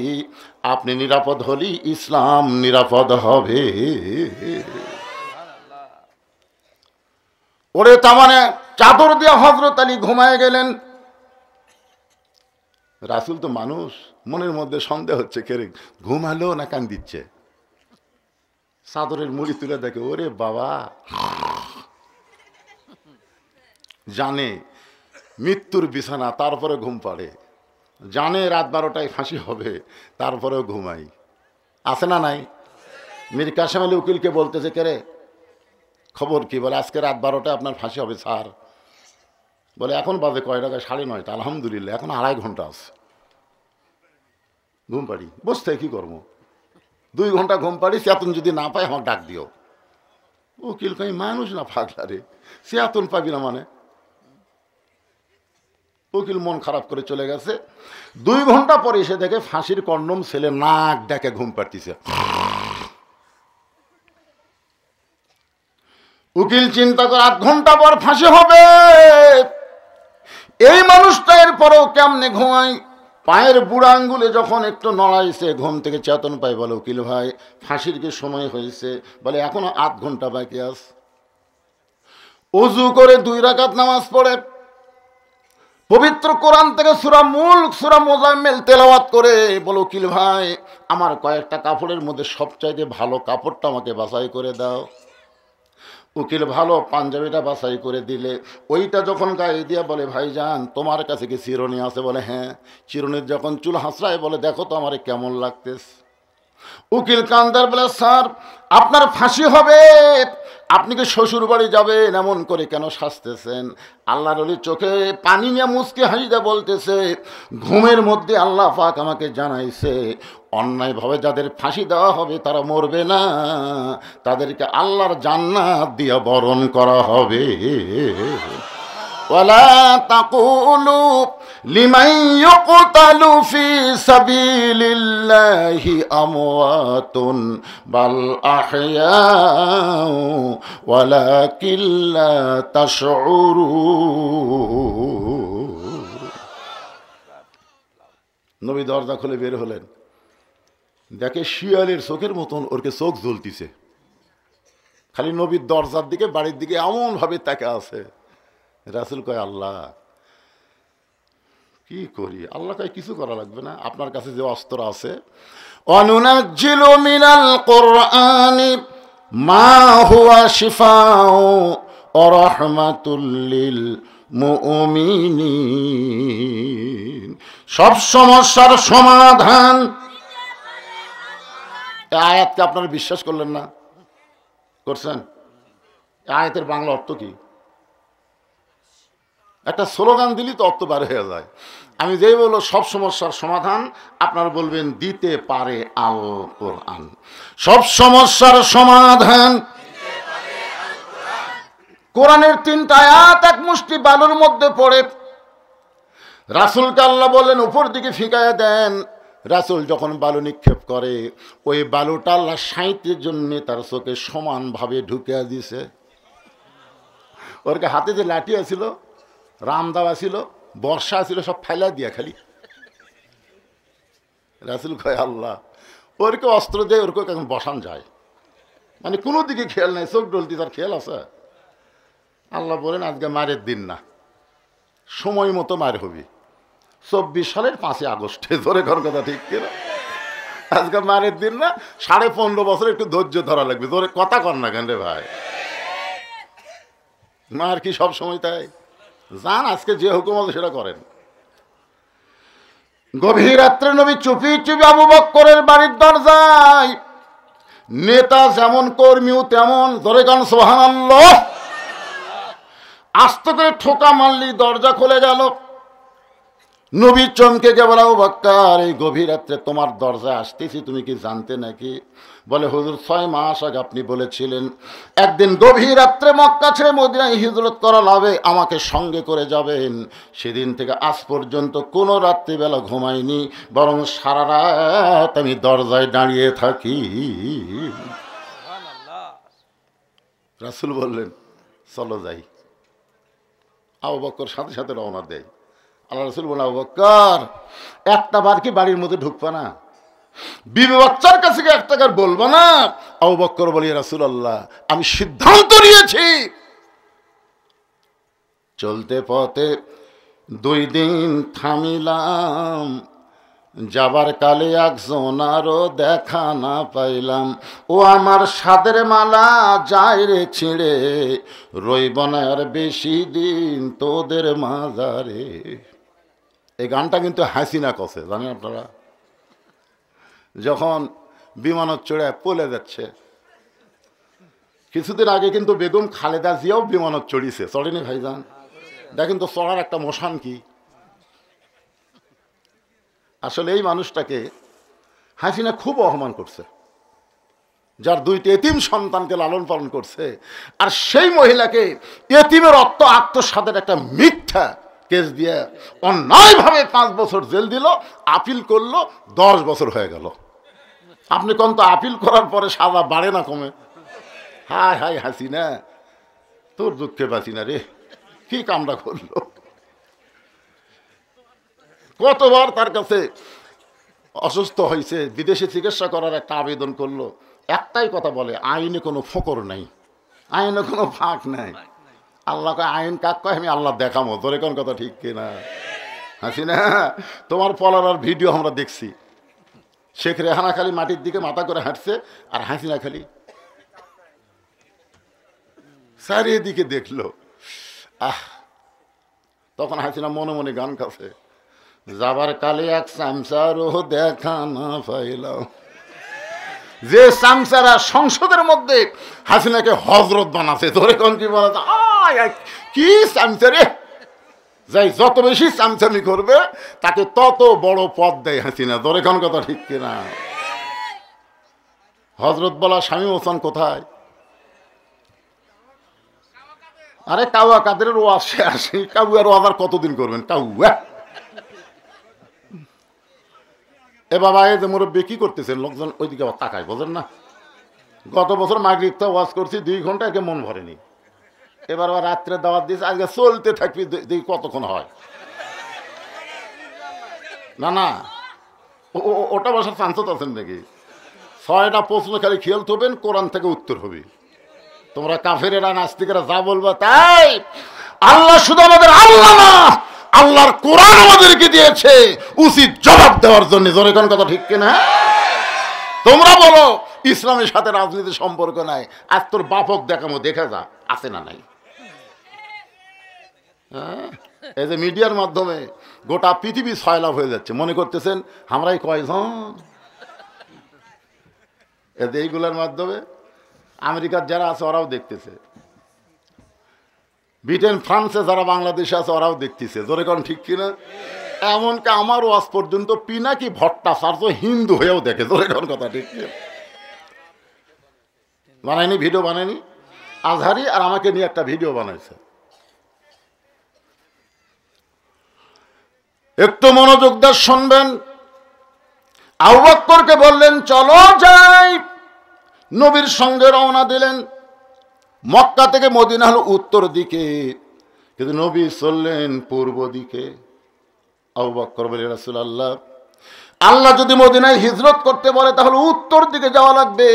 আপনি নিরাপদ হলেই ইসলাম নিরাপদ হবে। ওরে তার মানে চাদর দিয়ে হযরত আলী ঘুমায় গেলেন। রাসূল তো মানুষ, মনের মধ্যে সন্দেহ হচ্ছে, কে রে, ঘুমালো না কান দিচ্ছে। চাদরের মুড়ি তুলে দেখে, ওরে বাবা, জানে মৃত্যুর বিছানা, তারপরে ঘুম পাড়ে। জানে রাত 12টায় ফাঁসি হবে, তারপরেও ঘুমাই। আছে না নাই? মীর কাসেম আলী উকিলকে বলতেছে, কে রে, খবর কি? বলে আজকে রাত 12টায় আপনার ফাঁসি হবে স্যার। বলে এখন বাজে কয় টাকা? 9:30। আলহামদুলিল্লাহ, এখন 2.5 ঘন্টা আছে। ঘুম পাড়ি, বসতে কি করবো, 2 ঘন্টা ঘুম পাড়ি, চেতন যদি না পাই আমার ডাক দিও। উকিল কই, মানুষ না পাগলা রে, চেতন পাবি না মানে? উকিল মন খারাপ করে চলে গেছে। 2 ঘন্টা পরে এসে দেখে ফাঁসির কন্ডম ছেলে নাক ডাকে ঘুম পাড়তিছে। উকিল চিন্তা করে 8 ঘন্টা পর ফাঁসি হবে, এই মানুষটা এর পরেও কেমনে ঘুমায়। পায়ের বুড়া আঙ্গুলে যখন একটু নড়াইছে, ঘুম থেকে চেতন পাই। বলে উকিল ভাই, ফাঁসির কি সময় হয়েছে? বলে এখনো 8 ঘন্টা বাকি আছে। ওযু করে 2 রাকাত নামাজ পড়ে পবিত্র কোরআন থেকে সূরা মুলক, সূরা মুজাম্মিল তেলাওয়াত করে বলে, উকিল ভাই, আমার কয়েকটা কাপড়ের মধ্যে সবচাইতে ভালো কাপড়টা আমাকে বাছাই করে দাও। উকিল ভালো পাঞ্জাবিটা বাছাই করে দিলে, ওইটা যখন গায়ে দিয়ে বলে, ভাইজান তোমার কাছে কি চিরুনি আছে? বলে হ্যাঁ। চিরুনির যখন চুল হাসড়ায়, বলে দেখো তো আমারে কেমন লাগতেছে। উকিল কান্দার বলে, স্যার আপনার ফাঁসি হবে, আপনি কি শ্বশুর বাড়ি যাবেন? এমন করে কেন সাজতেছেন? আল্লাহর ওলি চোখে পানি নিয়ে মুচকি হাসিতে বলতেছে, ঘুমের মধ্যে আল্লাহ পাক আমাকে জানাইছে, অন্যায়ভাবে যাদের ফাঁসি দেওয়া হবে তারা মরবে না, তাদেরকে আল্লাহর জান্নাত দিয়ে বরণ করা হবে। ওয়ালা তাকুলু লিমান ইউকতালু ফি সাবিলিল্লাহি আমওয়াতুন বাল আহইয়াউ ওয়ালাকিন লা তাশউরুন। নবী দরজা খুলে বের হলেন, দেখে শিয়ালের চোখের মতন ওরকে চোখ জ্বলতিছে। খালি নবীর দরজার দিকে, বাড়ির দিকে এমন ভাবে তাকে আছে। রাসূল কয়, আল্লাহ কি করি? আল্লাহ কয়, কিছু করা লাগবে না, আপনার কাছে যে অস্ত্র আছে, অনুনাজ্জিলু মিনাল কুরআনি মা হুয়া শিফাউ ওয়া রাহমাতুল লিল মুমিনিন। সব সমস্যার সমাধান। এই আয়াতকে আপনারা বিশ্বাস করলেন না? করছেন? এই আয়াতের বাংলা অর্থ কি? একটা স্লোগান দিলি তো অর্থ বার হয়ে যায়। আমি যেই বলবো সব সমস্যার সমাধান, আপনারা বলবেন দিতে পারে আল কোরআন। সব সমস্যার সমাধান কোরআনের 3টা আয়াত এক মুষ্টি বালুর মধ্যে পড়ে। রাসূলকে আল্লাহ বললেন উপর দিকে ফিকায়া দেন। রাসূল যখন বালু নিক্ষেপ করে, ওই বালুটা আল্লাহ 37 জন্য তার চোখে সমানভাবে ঢুকে দিছে। ওর হাতে যে লাঠি আছিল, রামদাওয়া ছিল, বর্ষা ছিল, সব ফাইলা দিয়া খালি। রাসূল কয়, আল্লাহ ওরকে অস্ত্র দিয়ে ওরকে এখন বসান যায়, মানে কোনো দিকে খেয়াল নাই, চোখ ডলতি তার খেয়াল আছে। আল্লাহ বলেন আজকে মারের দিন না, সময় মতো মার হবি। 24 সালের 5 আগস্টে, ধরে ঘর কথা ঠিক কিনা? আজকে মারের দিন না, 15.5 বছর একটু ধৈর্য ধরা লাগবে। ধরে কথা কর না কেন রে ভাই? মার কি সব সময় তাই? যান, আজকে যে হুকুম আছে সেটা করেন। গভীর রাত্রে নবী চুপি চুপি আবু বকরের বাড়ির দরজায়, নেতা যেমন কর্মীও তেমন, ধরে গান সুবহানাল্লাহ, আস্তে করে ঠোকা মারলি দরজা খুলে গেল। নবী চমকে গিয়ে বলে, আবু বকর এই গভীর রাত্রে তোমার দরজায় আসতেছি, তুমি কি জানতে নাকি? বলে হুজুর 6 মাস আগে আপনি বলেছিলেন একদিন গভীর রাত্রে মক্কা ছেড়ে মদিনায় হিজরত করা লাগবে, আমাকে সঙ্গে করে যাবেন। সেদিন থেকে আজ পর্যন্ত কোনো রাত্রিবেলা ঘুমাইনি, বরং সারা রাত আমি দরজায় দাঁড়িয়ে থাকি। রাসূল বললেন চলো যাই। আবু বকর সাথে সাথে রওনা দেয়। আল্লাহ রাসূল বলে, আবু বকর একটা বার কি বাড়ির মধ্যে ঢুকবা না? বিবি বাচ্চার কাছে কি 1 টাকার বলবো না? আবু বকর বলি, রাসূলুল্লাহ আমি সিদ্ধান্ত নিয়েছি চলতে পথে 2 দিন থামিলাম, যাবার কালে একজনারও দেখা না পাইলাম। ও আমার সাদের মালা যায় রে ছিঁড়ে, রইব না আর বেশি দিন তোদের মাজারে। এই গানটা কিন্তু হাসিনা কছে, জানেন আপনারা? যখন বিমানত চড়ে পলে যাচ্ছে, কিছুদিন আগে কিন্তু বেগম খালেদা জিয়াও বিমানত চড়িছে, চড়েনি ভাইজান? দেখেন তো চড়ার একটা মোশান কি। আসলে এই মানুষটাকে হাসিনা খুব অপমান করছে, যার 2টি এতিম সন্তানকে লালন পালন করছে, আর সেই মহিলাকে এতিমের আত্মসাতের একটা মিথ্যা কেস দিয়ে অন্যায়ভাবে 5 বছর জেল দিল, আপিল করলো 10 বছর হয়ে গেল। আপনি কোন তো আপিল করার পরে সাজা বাড়ে না কমে? হায় হায় হাসিনা, তোর দুঃখে বাঁচি না রে, কি কামড়া করলো। কতবার তার কাছে অসুস্থ হয়েছে, বিদেশে চিকিৎসা করার একটা আবেদন করলো, একটাই কথা বলে, আইনে কোনো ফোকর নাই, আইনে কোনো ফাঁক নাই। আল্লাহকে আইন কাক কয়, আমি আল্লাহ দেখামো, তোর কোন কথা ঠিক কিনা? হাসিনা, তোমার পলার ভিডিও আমরা দেখছি, শেখ রেহানা খালি মাটির দিকে মাথা করে হাঁটছে, আর হাসিনা খালি চারিদিকে দেখলো। তখন হাসিনা মনে মনে গান কাছে, যাবার কালে এক চামচারও দেখা না পাইলাম। যে চামচারা সংসদের মধ্যে হাসিনাকে হজরত বানাচ্ছে, ধরে কোন কি বলা, কি চামচারে, যাই যত বেশি চামচামি করবে তাকে তত বড় পদ দেয় হাসিনা, ধরে কোন কথা ঠিক কিনা? হজরত বলা স্বামী হোসেন কোথায়? আরে কাউয়া কাদের ওয়াজ শেষ, কাউয়ার ওয়াজ আর কতদিন করবেন? কাউয়া এ বাবা, এই যে মুরব্বী কি করতেছেন, লোকজন ওইদিকে তাকায়, বোঝেন না? গত বছর মাগরিবটা ওয়াজ করছি 2 ঘন্টা, একে মন ভরেনি। এবার আবার রাত্রে দাওয়াত দিয়েছে, আজকে চলতে থাকবি, দেখি কতক্ষণ হয়। না না, ওটা বসার চান্সত আছেন নাকি? 6টা প্রশ্ন খালি খেয়াল থবেন, কোরআন থেকে উত্তর হবে। তোমরা কাফেরেরা নাস্তিকেরা যা বলবা তাই। আল্লাহ শুধু আমাদের আল্লাহ না, আল্লাহর কোরআন আমাদেরকে দিয়েছে উচিত জবাব দেওয়ার জন্য, জোরে কোন কথা ঠিক কিনা? তোমরা বলো ইসলামের সাথে রাজনীতির সম্পর্ক নাই, আজ তোর বাপক দেখামো, দেখা যা আছে না নাই। এই যে মিডিয়ার মাধ্যমে গোটা পৃথিবী সয়লাভ হয়ে যাচ্ছে, মনে করতেছেন আমরাই কয়জন। এইগুলোর মাধ্যমে আমেরিকার যারা আছে ওরাও দেখতেছে, ব্রিটেন ফ্রান্সে যারা বাংলাদেশে আছে ওরাও দেখতেছে, জোরে কোন ঠিক কিনা? এমনকি আমার ওয়াজ পর্যন্ত পিনাকি ভট্টাচার্য হিন্দু হয়েও দেখে, জোরে কোন কথা ঠিক কিনা? বানায়নি, ভিডিও বানায়নি, আজহারি আর আমাকে নিয়ে একটা ভিডিও বানাইছে। একটু মনোযোগ দিয়ে শুনবেন। আবু বকরকে বললেন চলো যাই, নবীর সঙ্গে রওনা দিলেন। মক্কা থেকে মদিনা হলো উত্তর দিকে, কিন্তু নবী চললেন পূর্ব দিকে। আবু বকর বলে, রাসূলুল্লাহ, আল্লাহ যদি মদিনায় হিজরত করতে বলে তাহলে উত্তর দিকে যাওয়া লাগবে,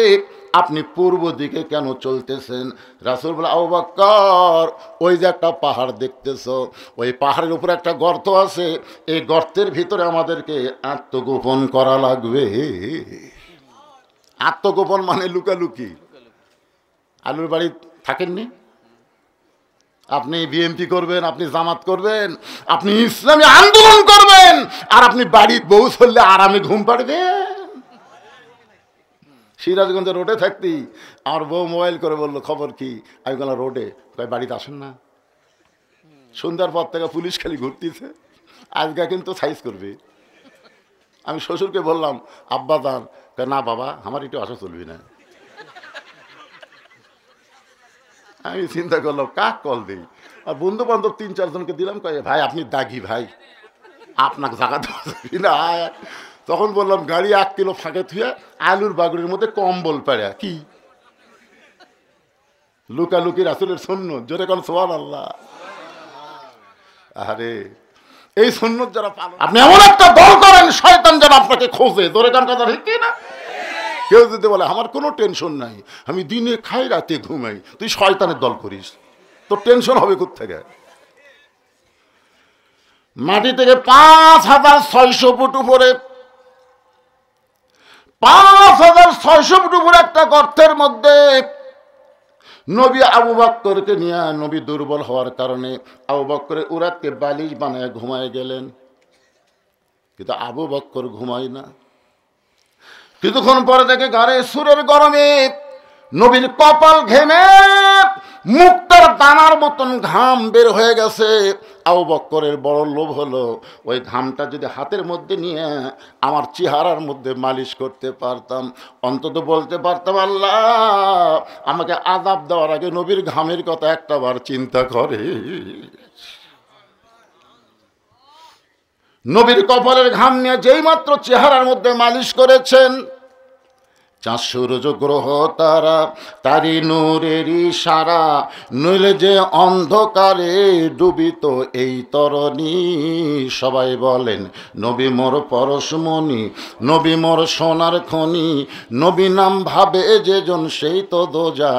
আপনি পূর্ব দিকে কেন চলতেছেন? রাসূল বলে, আবু বকর, ওই যে একটা পাহাড় দেখতেছ, ওই পাহাড়ের উপরে একটা গর্ত আছে, এই গর্তের ভিতরে আমাদেরকে আত্মগোপন করা লাগবে। আত্মগোপন মানে লুকালুকি। আলুর বাড়ি থাকেননি আপনি? বিএমপি করবেন, আপনি জামাত করবেন, আপনি ইসলামী আন্দোলন করবেন, আর আপনি বাড়ির বউ চললে আরামে ঘুম পাড়বেন। সিরাজগঞ্জে রোডে থাকতি আমার বউ মোবাইল করে বললো, খবর কি? আমি বললাম রোডে। কয় বাড়িতে আসেন না? সন্ধ্যার পর থেকে পুলিশ খালি ঘুরতেছে, আজকে কিন্তু সাইজ করবে। আমি শ্বশুরকে বললাম, আব্বা দান। না বাবা, আমার একটু আসা চলবি না। আমি চিন্তা করলাম কাক কল দিই, আর বন্ধু বান্ধব 3-4 জনকে দিলাম। কয়ে ভাই আপনি দাগি ভাই, আপনাকে জায়গা দেওয়া যাবি না। তখন বললাম গাড়ি 1 কিলো ফাঁকে থুয়ে আলুর বাগুড়ির মধ্যে কম্বল পাড়া। কি লুকালুকি রাসূলের সুন্নাত, জোরে কোন সুবহানাল্লাহ। আরে এই সুন্নাত যারা পালন, আপনি এমন একটা দল করেন শয়তান যেন আপনাকে খোঁজে, জোরে কোন কথা ঠিক কি না? কেউ যদি বলে আমার কোনো টেনশন নাই, আমি দিনে খাই রাতে ঘুমাই, তুই শয়তানের দল করিস, তোর টেনশন হবে কোত্থেকে? মাটি থেকে 5600 ফুট উপরে, 5600 ফুট উপরে একটা গর্তের মধ্যে নবী আবু বকরকে নিয়ে, নবী দুর্বল হওয়ার কারণে আবু বকরের উরাতকে বালিশ বানায় ঘুমায় গেলেন। কিন্তু আবু বকর ঘুমায় না। কিছুক্ষণ পরে দেখে গাড়ে সুরের গরমে নবীর কপাল ঘেমে মুক্তার দানার মতন ঘাম বের হয়ে গেছে। আবু বকরের বড় লোভ হলো, ওই ঘামটা যদি হাতের মধ্যে নিয়ে আমার চেহারার মধ্যে মালিশ করতে পারতাম, অন্তত বলতে পারতাম আল্লাহ আমাকে আযাব দেওয়ার আগে নবীর ঘামের কথা একটাবার চিন্তা করে। নবীর কপালের ঘাম নিয়ে যেই মাত্র চেহারার মধ্যে মালিশ করেছেন, চাঁদ সূর্য গ্রহ তারা তারি নূরের ইশারা, নইলে যে অন্ধকারে ডুবিত এই তরণী। সবাই বলেন নবী মোর পরশমণি, নবী মোর সোনার খনি, নবী নাম ভাবে যেজন সেই তো দোজা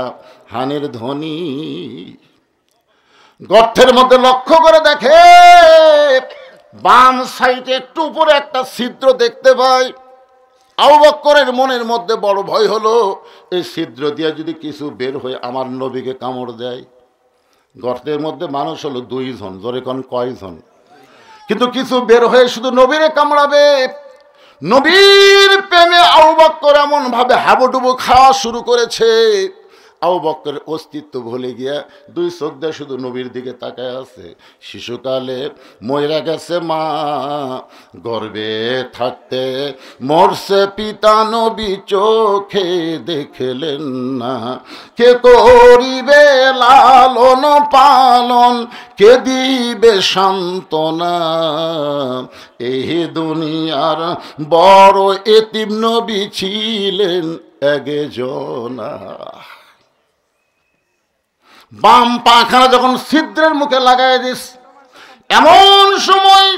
হানের ধ্বনি। গর্তের মধ্যে লক্ষ্য করে দেখে বাম সাইডে একটু উপরে একটা ছিদ্র দেখতে পায়। আবু বকরের মনের মধ্যে বড় ভয় হলো, এই ছিদ্র দিয়ে যদি কিছু বের হয়ে আমার নবীকে কামড় দেয়। গর্তের মধ্যে মানুষ হলো 2 জন, জোরে কোন কয়জন? কিন্তু কিছু বের হয়ে শুধু নবীরে কামড়াবে। নবীর প্রেমে আবু বকর এমন ভাবে হাবুডুবু খাওয়া শুরু করেছে, আবু বকরের অস্তিত্ব ভুলে গিয়া 2 চোখ দিয়ে শুধু নবীর দিকে তাকায় আছে। শিশুকালে মইরা গেছে মা, গর্বে থাকতে মরছে পিতা, নবী চোখে দেখলেন না। কে করিবে লালন পালন, কে দিবে সান্ত্বনা, এই দুনিয়ার বড় এতিম নবী ছিলেন একজনা। বাম পাখানা যখন ছিদ্রের মুখে লাগাই দিস, এমন সময়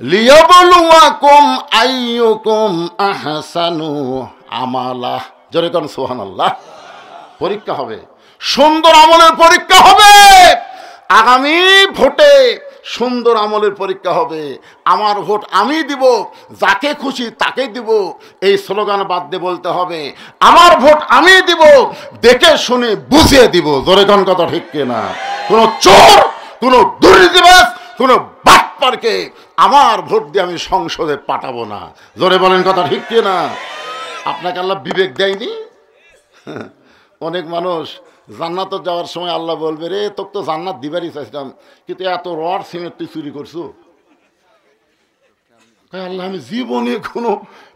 লিয়াবলুয়াকুম আইয়ুকুম আহসানু আমালা, জোরে কোন সুবহানাল্লাহ। পরীক্ষা হবে, সুন্দর আমলের পরীক্ষা হবে। আগামী ভোটে সুন্দর আমলের পরীক্ষা হবে। আমার ভোট আমি দিব, যাকে খুশি তাকে দিব, এই স্লোগান বাদ দিয়ে বলতে হবে আমার ভোট আমি দিব, দেখে শুনে বুঝিয়ে দিব। জোরে কোন কথা ঠিক কিনা? কোনো চোর, কোনো দুর্নীতিবাজ, কোনো বাটপারকে আমার ভোট দিয়ে আমি সংসদে পাঠাবো না। জোরে বলেন কথা ঠিক কিনা? আপনাকে আল্লাহ বিবেক দেয়নি? অনেক মানুষ জান্নাতে যাওয়ার সময় আল্লাহ বলবে, রে তোকে তো জান্নাত দিবারই চাইছিলাম, কিন্তু এত রড সিমেন্ট তুই চুরি করছো। আল্লাহ আমি জীবনে কোনো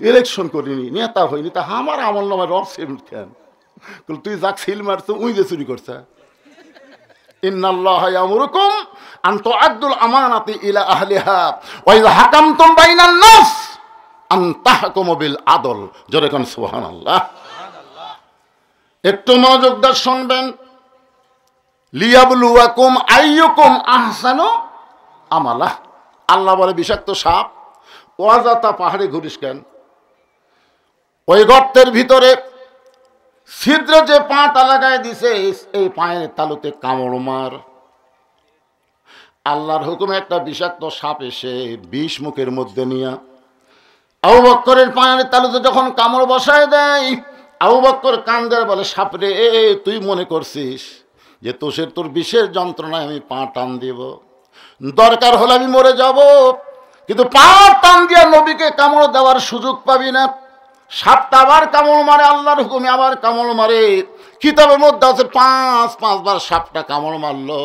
ইলেকশন করিনি, নেতা হইনি, তা আমার আমল নামায় রড সিমেন্ট কেন? তুই যাক সিল মারছো উই যে চুরি করছে। ইন্নাল্লাহা ইয়ামুরুকুম আন তুআদ্দুল আমানাতি ইলা আহলিহা ওয়া ইযা হাকামতুম বাইনান নাস আন তাহকুমু বিল আদল। জোরে কোন সুবহানাল্লাহ। একটু মনোযোগ দিয়ে শুনবেন। লিয়াবলুয়াকুম আইয়ুকুম আহসানু আমালা। আল্লাহ বলে বিষাক্ত সাপ ওয়াজাতা পাহাড়ে ঘুরিস কেন? ওই গর্তের ভিতরে ছিদ্র যে পাটা লাগায় দিছে, এই পায়ের তালুতে কামড় মার। আল্লাহর হুকুমে একটা বিষাক্ত সাপ এসে বিষ মুখের মধ্যে নিয়ে আবু বকরের পায়ের তালুতে যখন কামড় বসায় দেয়, আবু বকর কান্দে বলে, সাপরে তুই মনে করছিস যে তোর বিষের যন্ত্রণায় আমি পা টান দিব? দরকার হলে আমি মরে যাব, কিন্তু পা টান দিয়ে নবীকে কামড় দেওয়ার সুযোগ পাবি না। সাপটা আবার কামড় মারে, আল্লাহর হুকুমে আবার কামড় মারে। কিতাবের মধ্যে আছে 5-5বার সাপটা কামড় মারলো,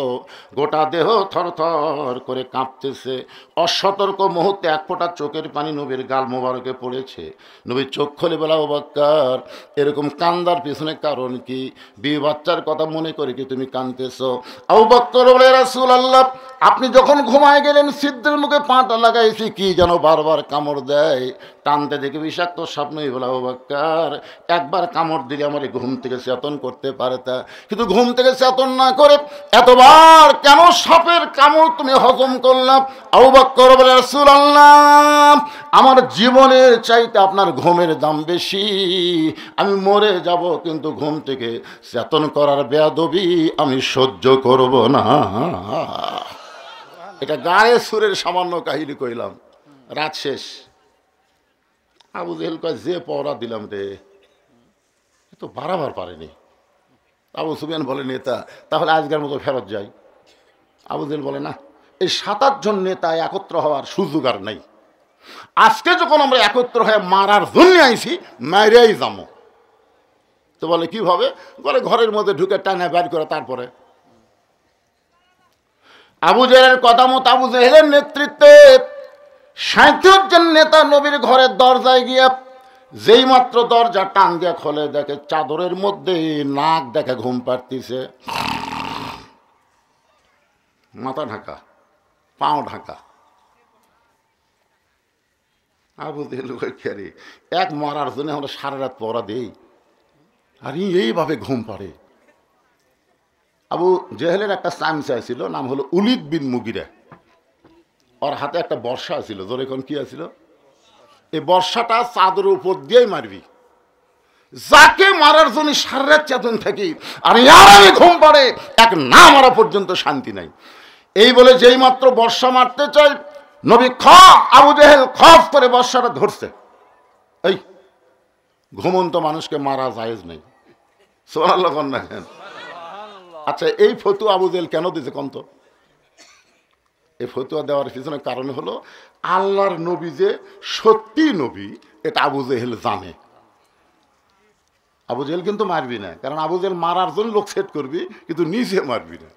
গোটা দেহ থরথর করে কাঁপতেছে। অসতর্ক মুহূর্তে 1 ফোঁটা চোখের পানি নবীর গাল মোবারকে পড়েছে। নবীর চোখ খুলে বলা, আবু বকর এরকম কান্দার পিছনে কারণ কি? বিয়ে বাচ্চার কথা মনে করে কি তুমি কাঁদতেছ? আবু বকর বলে, রাসূলুল্লাহ আপনি যখন ঘুমায় গেলেন ছিদ্রের মুখে পাটা লাগাইছি, কি যেন বারবার কামড় দেয়, টানতে দেখে বিষাক্ত স্বপ্নই। বলে, আবু বকর একবার কামড় দিলে আমার ঘুম থেকে চেতন করতে পারতা, কিন্তু ঘুম থেকে চেতন না করে এতবার কেন সাপের কামড় তুমি হজম করলাম? আবু বকর বলে, রাসূলুল্লাহ আমার জীবনের চাইতে আপনার ঘুমের দাম বেশি। আমি মরে যাব, কিন্তু ঘুম থেকে চেতন করার বেয়াদবি আমি সহ্য করব না। এটা গায়ে সুরের সামান্য কাহিনী কইলাম। রাত শেষ, আবু জেহেল কয় যে পহরা দিলাম রে তো বাড়াবার পারেনি। আবু সুফিয়ান বলে নেতা তাহলে আজকের মতো ফেরত যাই। আবু জেহেল বলে না, এই 7-8 জন নেতা একত্র হওয়ার সুযোগ আর নাই। আজকে যখন আমরা একত্র হয়ে মারার জন্য আইছি, মাইরাই যাবো। তো বলে কিভাবে? বলে ঘরের মধ্যে ঢুকে টানা বের করে তারপরে। আবু জেহেলের কথা মতো আবু জেহেলের নেতৃত্বে 37 জন নেতা নবীর ঘরের দরজায় গিয়ে যেই মাত্র দরজা টান দিয়ে খোলে, দেখে চাদরের মধ্যে নাক দেখে ঘুম পাড়তিছে, মাথা ঢাকা, পাও ঢাকা। আবু জেহেল খেয়ারি এক মারার জন্য আমরা সারা রাত পড়া দেই, আর এইভাবে ঘুম পাড়ে। আবু জেহেলের একটা চামচা ছিল, নাম হলো উলিদ বিন মুগিরা। ওর হাতে একটা বর্ষা ছিল, জোরে কোন কি আছিল, এই বর্ষাটা চাদরের উপর দিয়েই মারবি। যাকে মারার জন্য সারা রাত চেতন থাকি, আর আমি ঘুম পাড়ে, এক না মারা পর্যন্ত শান্তি নাই। এই বলে যেই মাত্র বর্ষা মারতে চাই, নবী আবু জেহেল খপ করে বর্ষাটা ধরছে। এই ঘুমন্ত মানুষকে মারা জায়েজ নেই, সুবহানাল্লাহ না। আচ্ছা, এই ফতুয়া আবু জেহেল কেন দিয়েছে কন্ত? এই ফতুয়া দেওয়ার পিছনে কারণ হলো আল্লাহর নবী যে সত্যি নবী, এটা আবু জেহেল জানে। আবু জেহেল কিন্তু মারবি না, কারণ আবু জেহেল মারার জন্য লোক সেট করবি, কিন্তু নিজে মারবি না।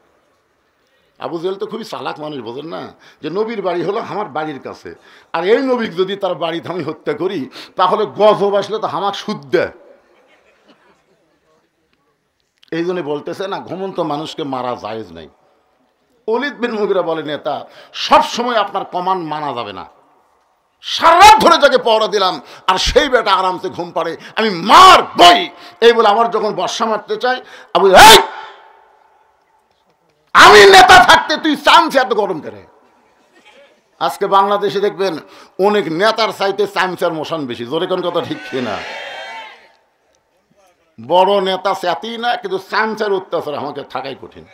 আবু জেহেল তো খুবই চালাক মানুষ, বোঝেন না, যে নবীর বাড়ি হলো আমার বাড়ির কাছে, আর এই নবীকে যদি তার বাড়িতে আমি হত্যা করি, তাহলে গজব আসলে তো হামাক সুদ দেয়। এই জন্য বলতেছে না, ঘুমন্ত মানুষকে মারা জায়েজ নাই। ওলীদ বিন মুগিরা বলে, নেতা সব সময় আপনার কমান্ড মানা যাবে না। সারা রাত ধরে যাকে পহরা দিলাম, আর সেই বেটা আরামসে ঘুম পাড়ে, আমি মার বই। এই বলে আমার যখন বর্ষা মারতে চাই, আমি নেতা থাকতে তুই চামচে এত গরম করে। আজকে বাংলাদেশে দেখবেন অনেক নেতার চাইতে চামচার মোশন বেশি, জোরে কোন কথা ঠিক না? বড় নেতা চাতি না, কিন্তু চামচার অত্যাচার আমাকে থাকাই কঠিন।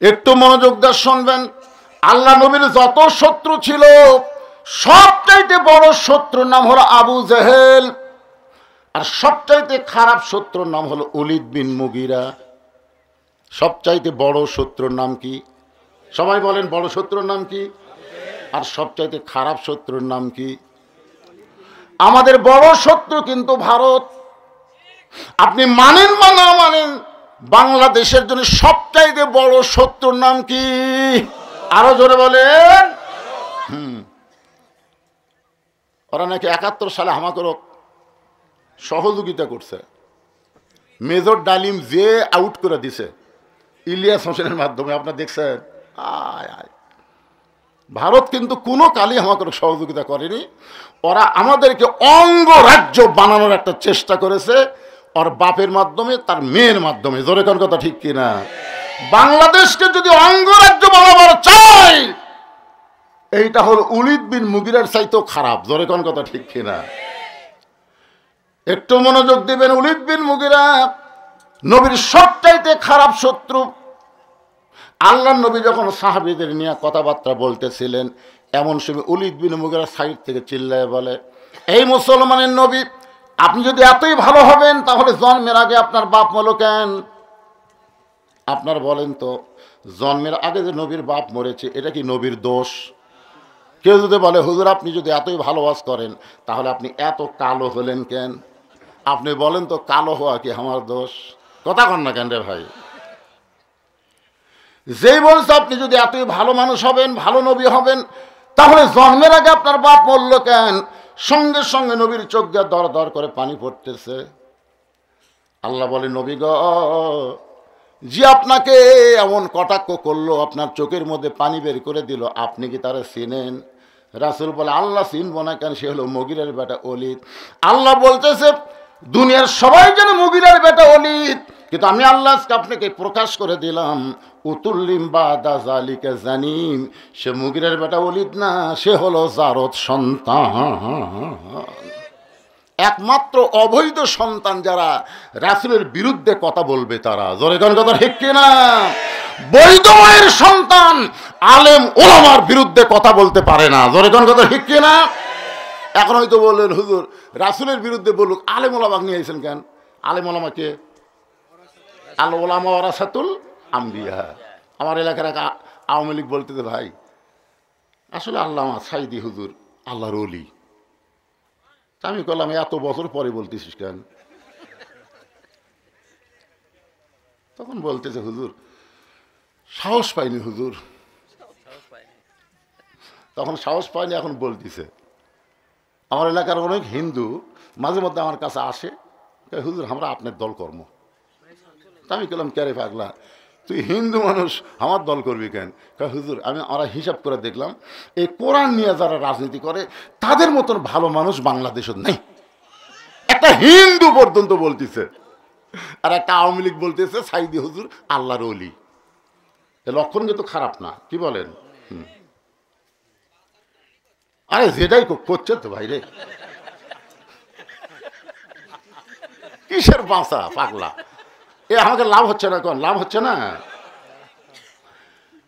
একটু মনোযোগ দিয়ে শুনবেন, আল্লাহ নবীর যত শত্রু ছিল, সবচাইতে বড় শত্রুর নাম হলো আবু জেহেল, আর সবচাইতে খারাপ শত্রুর নাম হলো ওলীদ বিন মুগিরা। সবচাইতে বড় শত্রুর নাম কি? সবাই বলেন, বড় শত্রুর নাম কি? আর সবচাইতে খারাপ শত্রুর নাম কি? আমাদের বড় শত্রু কিন্তু ভারত। আপনি মানেন বা না মানেন, বাংলাদেশের জন্য সবচাইতে বড় শত্রুর নাম কি? আরো জোরে বলেন। ওরা নাকি 71 সালে আমাকেও সহযোগিতা করছে। মেজর ডালিম যে আউট করে দিছে ইলিয়াস হোসেনের মাধ্যমে, আপনারা দেখছেন। ভারত কিন্তু কোনো কালই আমাকে সহযোগিতা করেনি। ওরা আমাদেরকে অঙ্গরাজ্য বানানোর একটা চেষ্টা করেছে, ওর বাপের মাধ্যমে, তার মেয়ের মাধ্যমে। জোরে কোন কথা ঠিক কিনা? বাংলাদেশকে যদি অঙ্গরাজ্য বানাবার চাই, এইটা হল ওলীদ বিন মুগিরার চাইতেও খারাপ। জোরে কোন কথা ঠিক কিনা? একটু মনোযোগ দিবেন। ওলীদ বিন মুগিরা নবীর সবচাইতে খারাপ শত্রু। আল্লাহ নবী যখন সাহাবীদের নিয়ে কথাবার্তা বলতেছিলেন, এমন সময় ওলীদ বিন মুগিরা সাইড থেকে চিল্লায় বলে, এই মুসলমানের নবী, আপনি যদি এতই ভালো হবেন, তাহলে জন্মের আগে আপনার বাপ মরল কেন? আপনার বলেন তো, জন্মের আগে যে নবীর বাপ মরেছে, এটা কি নবীর দোষ? কেউ যদি বলে, হুজুর আপনি যদি এতই ভালোবাস করেন, তাহলে আপনি এত কালো হলেন কেন? আপনি বলেন তো, কালো হওয়া কি আমার দোষ? কথা কন না কেন রে ভাই? যেই বলছে আপনি যদি এতই ভালো মানুষ হবেন, ভালো নবী হবেন, তাহলে জন্মের আগে আপনার বাপ মরল কেন? সঙ্গে সঙ্গে নবীর চোখ দিয়ে দর দর করে পানি পড়তেছে। আল্লাহ বলে, নবী গো, যে আপনাকে এমন কটাক্ষ করলো, আপনার চোখের মধ্যে পানি বের করে দিল, আপনি কি তারা চিনেন? রাসূল বলে, আল্লাহ চিনবো না কেন? সে হলো মুগিরার বেটা ওলীদ। আল্লাহ বলতেছে, দুনিয়ার সবাই যেন মুগিরার বেটা ওলীদ, কিন্তু আমি আল্লাহ আপনাকে প্রকাশ করে দিলাম, উতুল্লিম বাদা জালিকা জানিম, সে মুগিরার বেটা ওলীদ না, সে হলো জারদ সন্তান। একমাত্র অবৈধ সন্তান যারা রাসূলের বিরুদ্ধে কথা বলবে তারা। জোরে কোন কথা ঠিক কিনা? বৈধ মায়ের সন্তান আলেম ওলামার বিরুদ্ধে কথা বলতে পারে না। জোরে কোন কথা ঠিক কিনা? এখন হয়তো বললেন হুজুর রাসূলের বিরুদ্ধে বলুক, আলেম ওলামা নিয়ে আইছেন কেন? আলেম ওলামা কে? আল ওলামা ওয়ারাসাতুল আম্বিয়া। আমার এলাকার এক আওয়ামী লীগ বলতেছে, ভাই আসলে আল্লামা সাইদি হুজুর আল্লাহর ওলি। আমি বললাম এত বছর পরে বলতেছিস কেন? তখন বলতেছে হুজুর সাহস পাইনি হুজুর। তখন সাহস পাইনি, এখন বলতেছে। আমার এলাকার অনেক হিন্দু মাঝে মধ্যে আমার কাছে আসে, হুজুর আমরা আপনার দল কর্ম। আমি বললাম কে রে পাগলা, তুই হিন্দু মানুষ আমার দল করবি কেন? হুজুর আমরা হিসাব করে দেখলাম এই কোরআন নিয়ে যারা রাজনীতি করে তাদের মতন ভালো মানুষ বাংলাদেশে নেই। একটা হিন্দু পর্যন্ত বলতেছে, আর একটা আওয়ামী লীগ বলতেছে সাইদি হুজুর আল্লাহর ওলি। লক্ষণ কিন্তু খারাপ না, কি বলেন? আরে যেটাই করছে তো ভাই রে, কিসের বাঁচা পাগলা? এ আমাকে লাভ হচ্ছে না, কোন লাভ হচ্ছে না?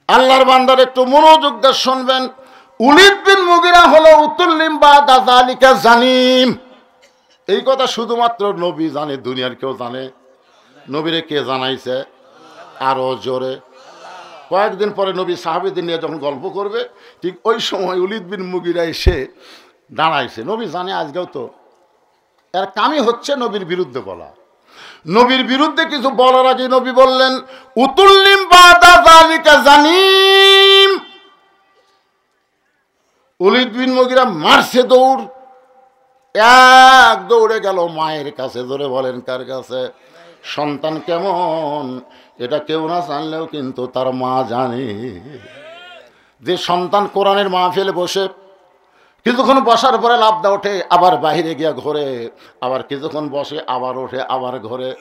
আল্লাহর বান্দার একটু মনোযোগ দিয়ে শুনবেন। উলিদ বিন মুগিরা হলো উতুল্লিম বাদা যালিকা জানিম। এই কথা শুধুমাত্র নবী জানে, দুনিয়ার কেউ জানে? নবীরে কে জানাইছে? আরো জোরে। কয়েকদিন পরে নবী সাহাবীদের নিয়ে যখন গল্প করবে, ঠিক ওই সময় উলিদ বিন মুগিরা এসে দাঁড়াইছে। নবী জানে আজকেও তো এর কামই হচ্ছে নবীর বিরুদ্ধে বলা। নবীর বিরুদ্ধে কিছু বলার আগে নবী বললেন উতুল্লিম বাদা যালিকা জানিম। উলিদ বিন মুগিরা মারছে দৌড়, এক দৌড়ে গেল মায়ের কাছে। ধরে বলেন কার কাছে? সন্তান কেমন এটা কেউ না জানলেও কিন্তু তার মা জানে। যে সন্তান কোরআনের মাহফিলে বসে কিছুক্ষণ বসার পরে লাফদা ওঠে, আবার বাহিরে গিয়া ঘোরে, আবার কিছুক্ষণ বসে আবার ওঠে আবার ঘোরে।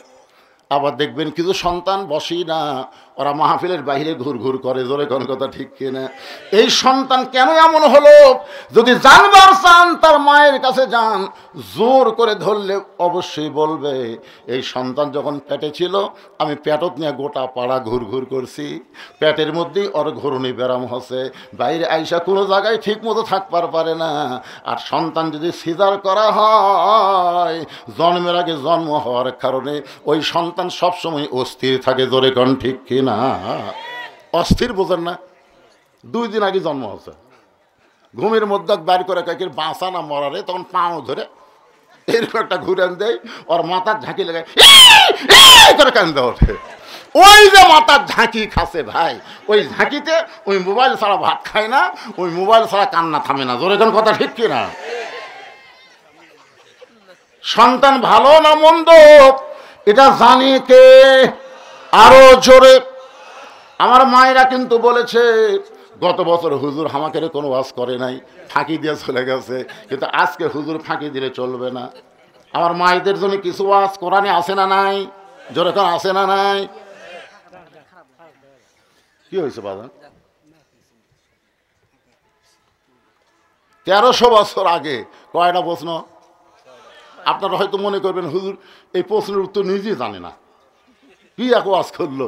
আবার দেখবেন কিছু সন্তান বসেই না, ওরা মাহফিলের বাইরে ঘুরঘুর করে। জোরে কোন কথা ঠিক কিনা? এই সন্তান কেন এমন হলো? যদি জানবার চান তার মায়ের কাছে যান, জোর করে ধরলে অবশ্যই বলবে এই সন্তান যখন পেটে ছিল আমি পেটত নিয়ে গোটা পাড়া ঘুরঘুর করছি, পেটের মধ্যেই ওর ঘূর্ণি ব্যারাম হচ্ছে, বাইরে আইসা কোনো জায়গায় ঠিক মতো থাকবার পারে না। আর সন্তান যদি সিজার করা হয়, জন্মের আগে জন্ম হওয়ার কারণে ওই সন্তান সবসময় অস্থির থাকে। জোরে কোন ঠিক কিনা? অস্থির বোঝেন না? 2 দিন আগে জন্ম হচ্ছে, ঘুমের মধ্যে বাইর করে কাকের বাঁচা না মরারে, তখন পাও ধরে এরকম একটা ঘুরান দেয়, ওর মাথার ঝাঁকি লাগায় করে কান্দে ওঠে। ওই যে মাথার ঝাঁকি খাচ্ছে ভাই, ওই ঝাঁকিতে ওই মোবাইল ছাড়া ভাত খায় না, ওই মোবাইল ছাড়া কান্না থামে না। জোরে কোন কথা ঠিক কিনা? সন্তান ভালো না মন্দ এটা জানে কে? আরো জোরে। আমার মায়েরা কিন্তু বলেছে গত বছর হুজুর আমাকে কোনো ওয়াজ করে নাই, ফাঁকি দিয়ে চলে গেছে, কিন্তু আজকে হুজুর ফাঁকি দিলে চলবে না। আমার মায়েদের জন্য কিছু ওয়াজ কোরআনে আসে না নাই? জোরে কোন আসে না নাই? কি হয়েছে বাজান? 1300 বছর আগে কয়টা প্রশ্ন? আপনারা হয়তো মনে করবেন হুজুর এই প্রশ্নের উত্তর নিজেই জানে না, কি এক ওয়াজ করলো,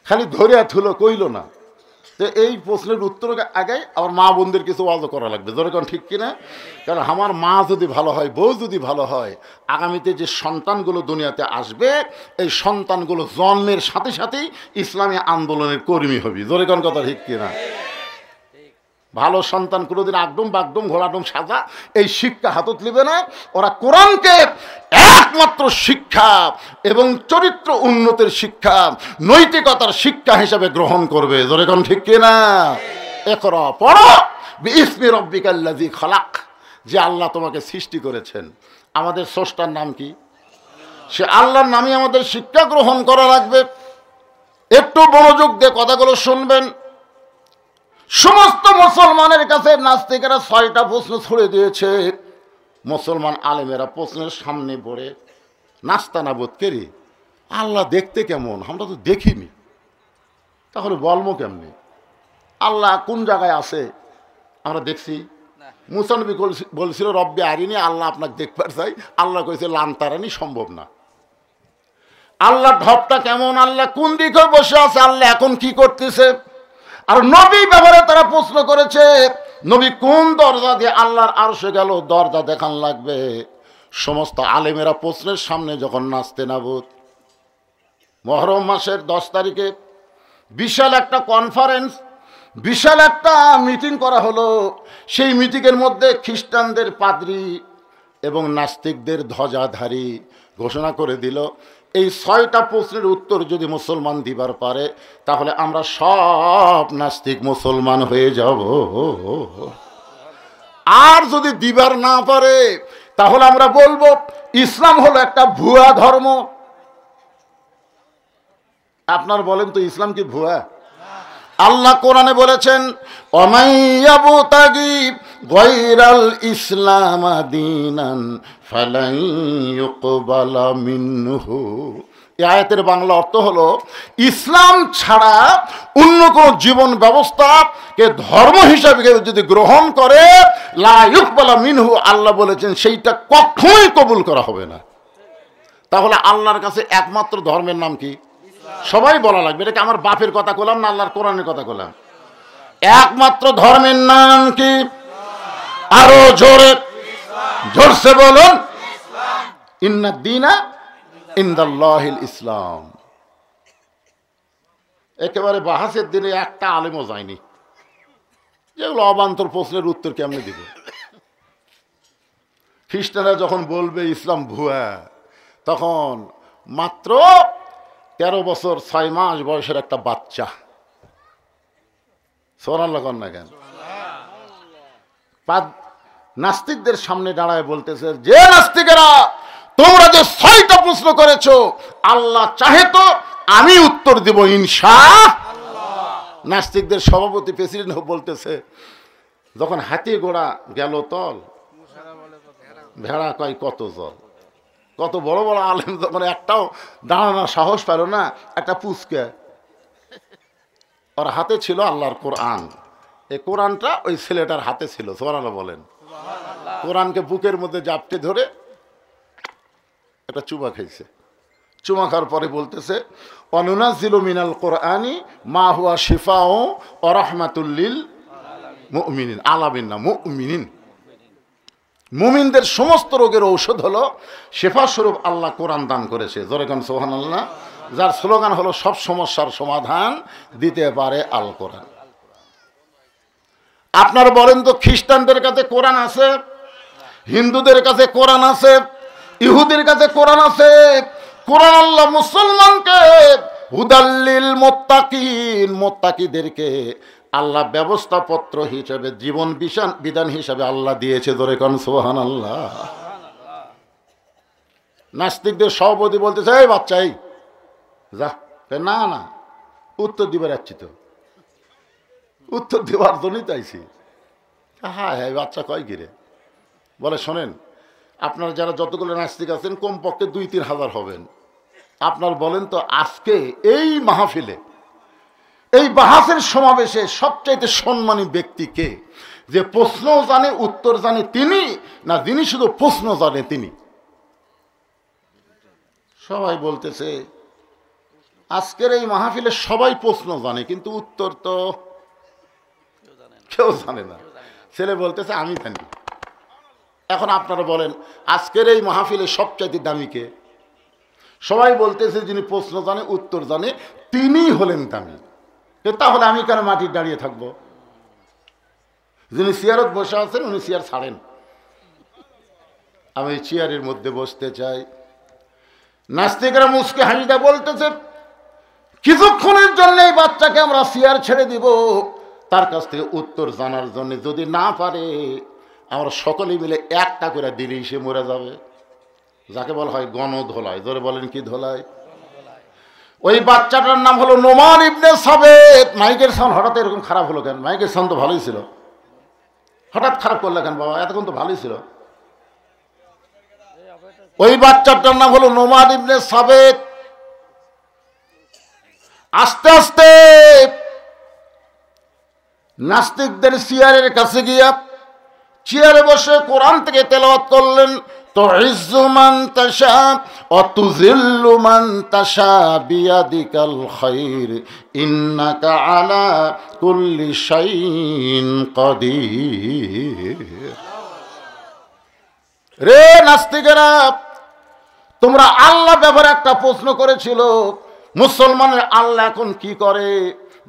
খালি ধরে থুলো কইল না। তো এই প্রশ্নের উত্তর আগে আমার মা বোনদের কিছু ওয়াজও করা লাগবে। ধরে কোন ঠিক কিনা? কারণ আমার মা যদি ভালো হয়, বউ যদি ভালো হয়, আগামীতে যে সন্তানগুলো দুনিয়াতে আসবে এই সন্তানগুলো জন্মের সাথে সাথেই ইসলামী আন্দোলনের কর্মী হবে। ধরে কোন কথা ঠিক কিনা? ভালো সন্তান কোনোদিন আগডুম বাগডুম ঘোড়াডুম সাজা এই শিক্ষা হাতত নেবে না। ওরা কোরআনকে একমাত্র শিক্ষা এবং চরিত্র উন্নতির শিক্ষা, নৈতিকতার শিক্ষা হিসাবে গ্রহণ করবে। জোরে কোন ঠিক কিনা? ইকরা পড়ো বিইসমি রাব্বিকাল্লাযী খালাক। যে আল্লাহ তোমাকে সৃষ্টি করেছেন, আমাদের স্রষ্টার নাম কি? সে আল্লাহর নামে আমাদের শিক্ষা গ্রহণ করা লাগবে। একটু মনোযোগ দিয়ে কথাগুলো শুনবেন। সমস্ত মুসলমানের কাছে নাস্তিকেরা 6টা প্রশ্ন ছুড়ে দিয়েছে। মুসলমান আলেমেরা প্রশ্নের সামনে পড়ে নাস্তানা বোধ করি, আল্লাহ দেখতে কেমন আমরা তো দেখিনি, তাহলে বলবো কেমনি? আল্লাহ কোন জায়গায় আছে আমরা দেখছি? মুসা নবী বলছিল রব্বে আরিনি, আল্লাহ আপনাকে দেখবার চাই। আল্লাহ কইছে লান তারানি, সম্ভব না। আল্লাহ ঢপটা কেমন, আল্লাহ কোন দিকে বসে আছে, আল্লাহ এখন কি করতেছে। আর নবী ব্যাপারে তারা প্রশ্ন করেছে, নবী কোন দরজা দিয়ে আল্লাহর আরশে গেল, দরজা দেখান লাগবে। সমস্ত আলেমেরা প্রশ্নের সামনে যখন নাচতে নাবুদ। মুহররম মাসের 10 তারিখে বিশাল একটা কনফারেন্স, বিশাল একটা মিটিং করা হলো। সেই মিটিংয়ের মধ্যে খ্রিস্টানদের পাদ্রী এবং নাস্তিকদের ধ্বজাধারী ঘোষণা করে দিল, এই 6টা প্রশ্নের উত্তর যদি মুসলমান দিবার পারে তাহলে আমরা সব নাস্তিক মুসলমান হয়ে যাব, আর যদি দিবার না পারে তাহলে আমরা বলবো ইসলাম হলো একটা ভুয়া ধর্ম। আপনার বলেন তো ইসলাম কি ভুয়া? আল্লাহ কোরআনে বলেছেন, অমাইয়াবুতাগি গায়রাল ইসলাম দীনান ফালান ইউকবালা মিনহু। এই আয়াতের বাংলা অর্থ হলো, ইসলাম ছাড়া অন্য কোন জীবন ব্যবস্থাকে ধর্ম হিসাবে যদি গ্রহণ করে, লা ইউকবালা মিনহু, আল্লাহ বলেছেন সেইটা কখনোই কবুল করা হবে না। তাহলে আল্লাহর কাছে একমাত্র ধর্মের নাম কি? সবাই বলা লাগবে, এটা কি আমার বাপের কথা বললাম না আল্লাহর কোরআনের কথা বললাম? একমাত্র ধর্মের নাম কি? আরো জোরে জোরসে বলুন, ইন্নাদ দীনা ইনদাল্লাহিল ইসলাম। একেবারে বাহাসের দিনে একটা আলেমও যায়নি, যেগুলো অবান্তর প্রশ্নের উত্তর কেমনে দিবে। খ্রিস্টানরা যখন বলবে ইসলাম ভুয়া, তখন মাত্র 13 বছর 6 মাস বয়সের একটা বাচ্চা, সুবহানাল্লাহ না কেন, নাস্তিকদের সামনে দাঁড়ায় বলতেছে, যে নাস্তিকেরা তোমরা যে 6টা প্রশ্ন করেছো, আল্লাহ চাহে তো আমি উত্তর দেব ইনশাআল্লাহ। নাস্তিকদের সভাপতি প্রেসিডেন্ট বলতেছে, যখন হাতি ঘোড়া গেল তল, ভেড়া কয় কত জল। কত বড় বড় আলেম যখন একটাও দাঁড়ানোর সাহস পেল না, একটা পুচকে, ওর হাতে ছিল আল্লাহর কোরআন। এই কোরআনটা ওই ছেলেটার হাতে ছিল, সুবহানাল্লাহ বলেন। কোরআনকে বুকের মধ্যে জাপটে ধরে একটা চুমা খাইছে। চুমা খাওয়ার পরে বলতেছে, অনুনাজ্জিলু মিনাল কোরআনি মা হুয়া শিফাউ ওয়া রাহমাতুল লিল মুমিনিন, আলামিন না মুমিনিন। মুমিনদের সমস্ত রোগের ঔষধ হলো শেফা স্বরূপ আল্লাহ কোরআন দান করেছে। জোরে কোন সুবহানাল্লাহ। যার স্লোগান হলো সব সমস্যার সমাধান দিতে পারে আল কোরআন। আপনারা বলেন তো, খ্রিস্টানদের কাছে কোরআন আছে, হিন্দুদের কাছে কোরআন আছে, ইহুদির কাছে কোরআন আছে। কোরআন আল্লাহ মুসলমানকে হুদাল্লিল মুত্তাকিন, মুত্তাকিদেরকে আল্লাহ ব্যবস্থাপত্র হিসেবে, জীবন বিধান হিসাবে আল্লাহ দিয়েছে। ধরে কোন সুবহানাল্লাহ। নাস্তিকদের সভাপতি বলতেছে, এই বাচ্চা এই যা, না না উত্তর দিবার যাচ্ছি তো, উত্তর দেওয়ার জন্যই চাইছি। হ্যাঁ হ্যাঁ বাচ্চা কয় গিরে বলে, শোনেন আপনারা যারা যতগুলো নাস্তিক আছেন কমপক্ষে 2-3 হাজার হবেন। আপনার বলেন তো, আজকে এই মাহফিলে, এই বাহাসের সমাবেশে সবচাইতে সম্মানী ব্যক্তি কে? যে প্রশ্নও জানে উত্তর জানে তিনি, না যিনি শুধু প্রশ্ন জানে তিনি? সবাই বলতেছে আজকের এই মাহফিলে সবাই প্রশ্ন জানে, কিন্তু উত্তর তো কেউ জানে না। ছেলে বলতেছে আমি জানি। এখন আপনারা বলেন, আজকের এই মাহফিলে সবচাইতে দামি কে? সবাই বলতেছে যিনি প্রশ্ন জানে উত্তর জানে তিনি হলেন দামি। তাহলে আমি কেন মাটির দাঁড়িয়ে থাকবো? যিনি চেয়ারত বসে আছেন উনি চেয়ার ছাড়েন, আমি চেয়ারের মধ্যে বসতে চাই। নাস্তিকরা মুসকে হাসিটা বলতেছে, কিছুক্ষণের জন্য এই বাচ্চাকে আমরা চেয়ার ছেড়ে দিব তার কাছ থেকে উত্তর জানার জন্য। যদি না পারে আমরা সকলে মিলে একটা করে দিলেই সে মরে যাবে। যাকে বলা হয় গণধোলাই। ধরে বলেন কি ধোলাই? ওই বাচ্চাটার নাম হলো নোমান ইবনে সাবেত। মাইকের সাউন্ড হঠাৎ এরকম খারাপ হলো কেন? মাইকের সাউন্ড তো ভালোই ছিল, হঠাৎ খারাপ করলে কেন বাবা? এতক্ষণ তো ভালোই ছিল। ওই বাচ্চাটার নাম হলো নোমান ইবনে সাবেত। আস্তে আস্তে নাস্তিকদের চেয়ারের কাছে গিয়া চেয়ারে বসে কোরআন থেকে তেলাওয়াত করলেন। তুইজ্জু মান তাশা ওয়া তুযিল্লু মান তাশা বিয়াদিকাল খায়র ইন্নাকা আলা কুল্লি শাইইন কাদির। রে নাস্তিকেরা, তোমরা আল্লাহ ব্যাপারে একটা প্রশ্ন করেছিল, মুসলমানের আল্লাহ এখন কি করে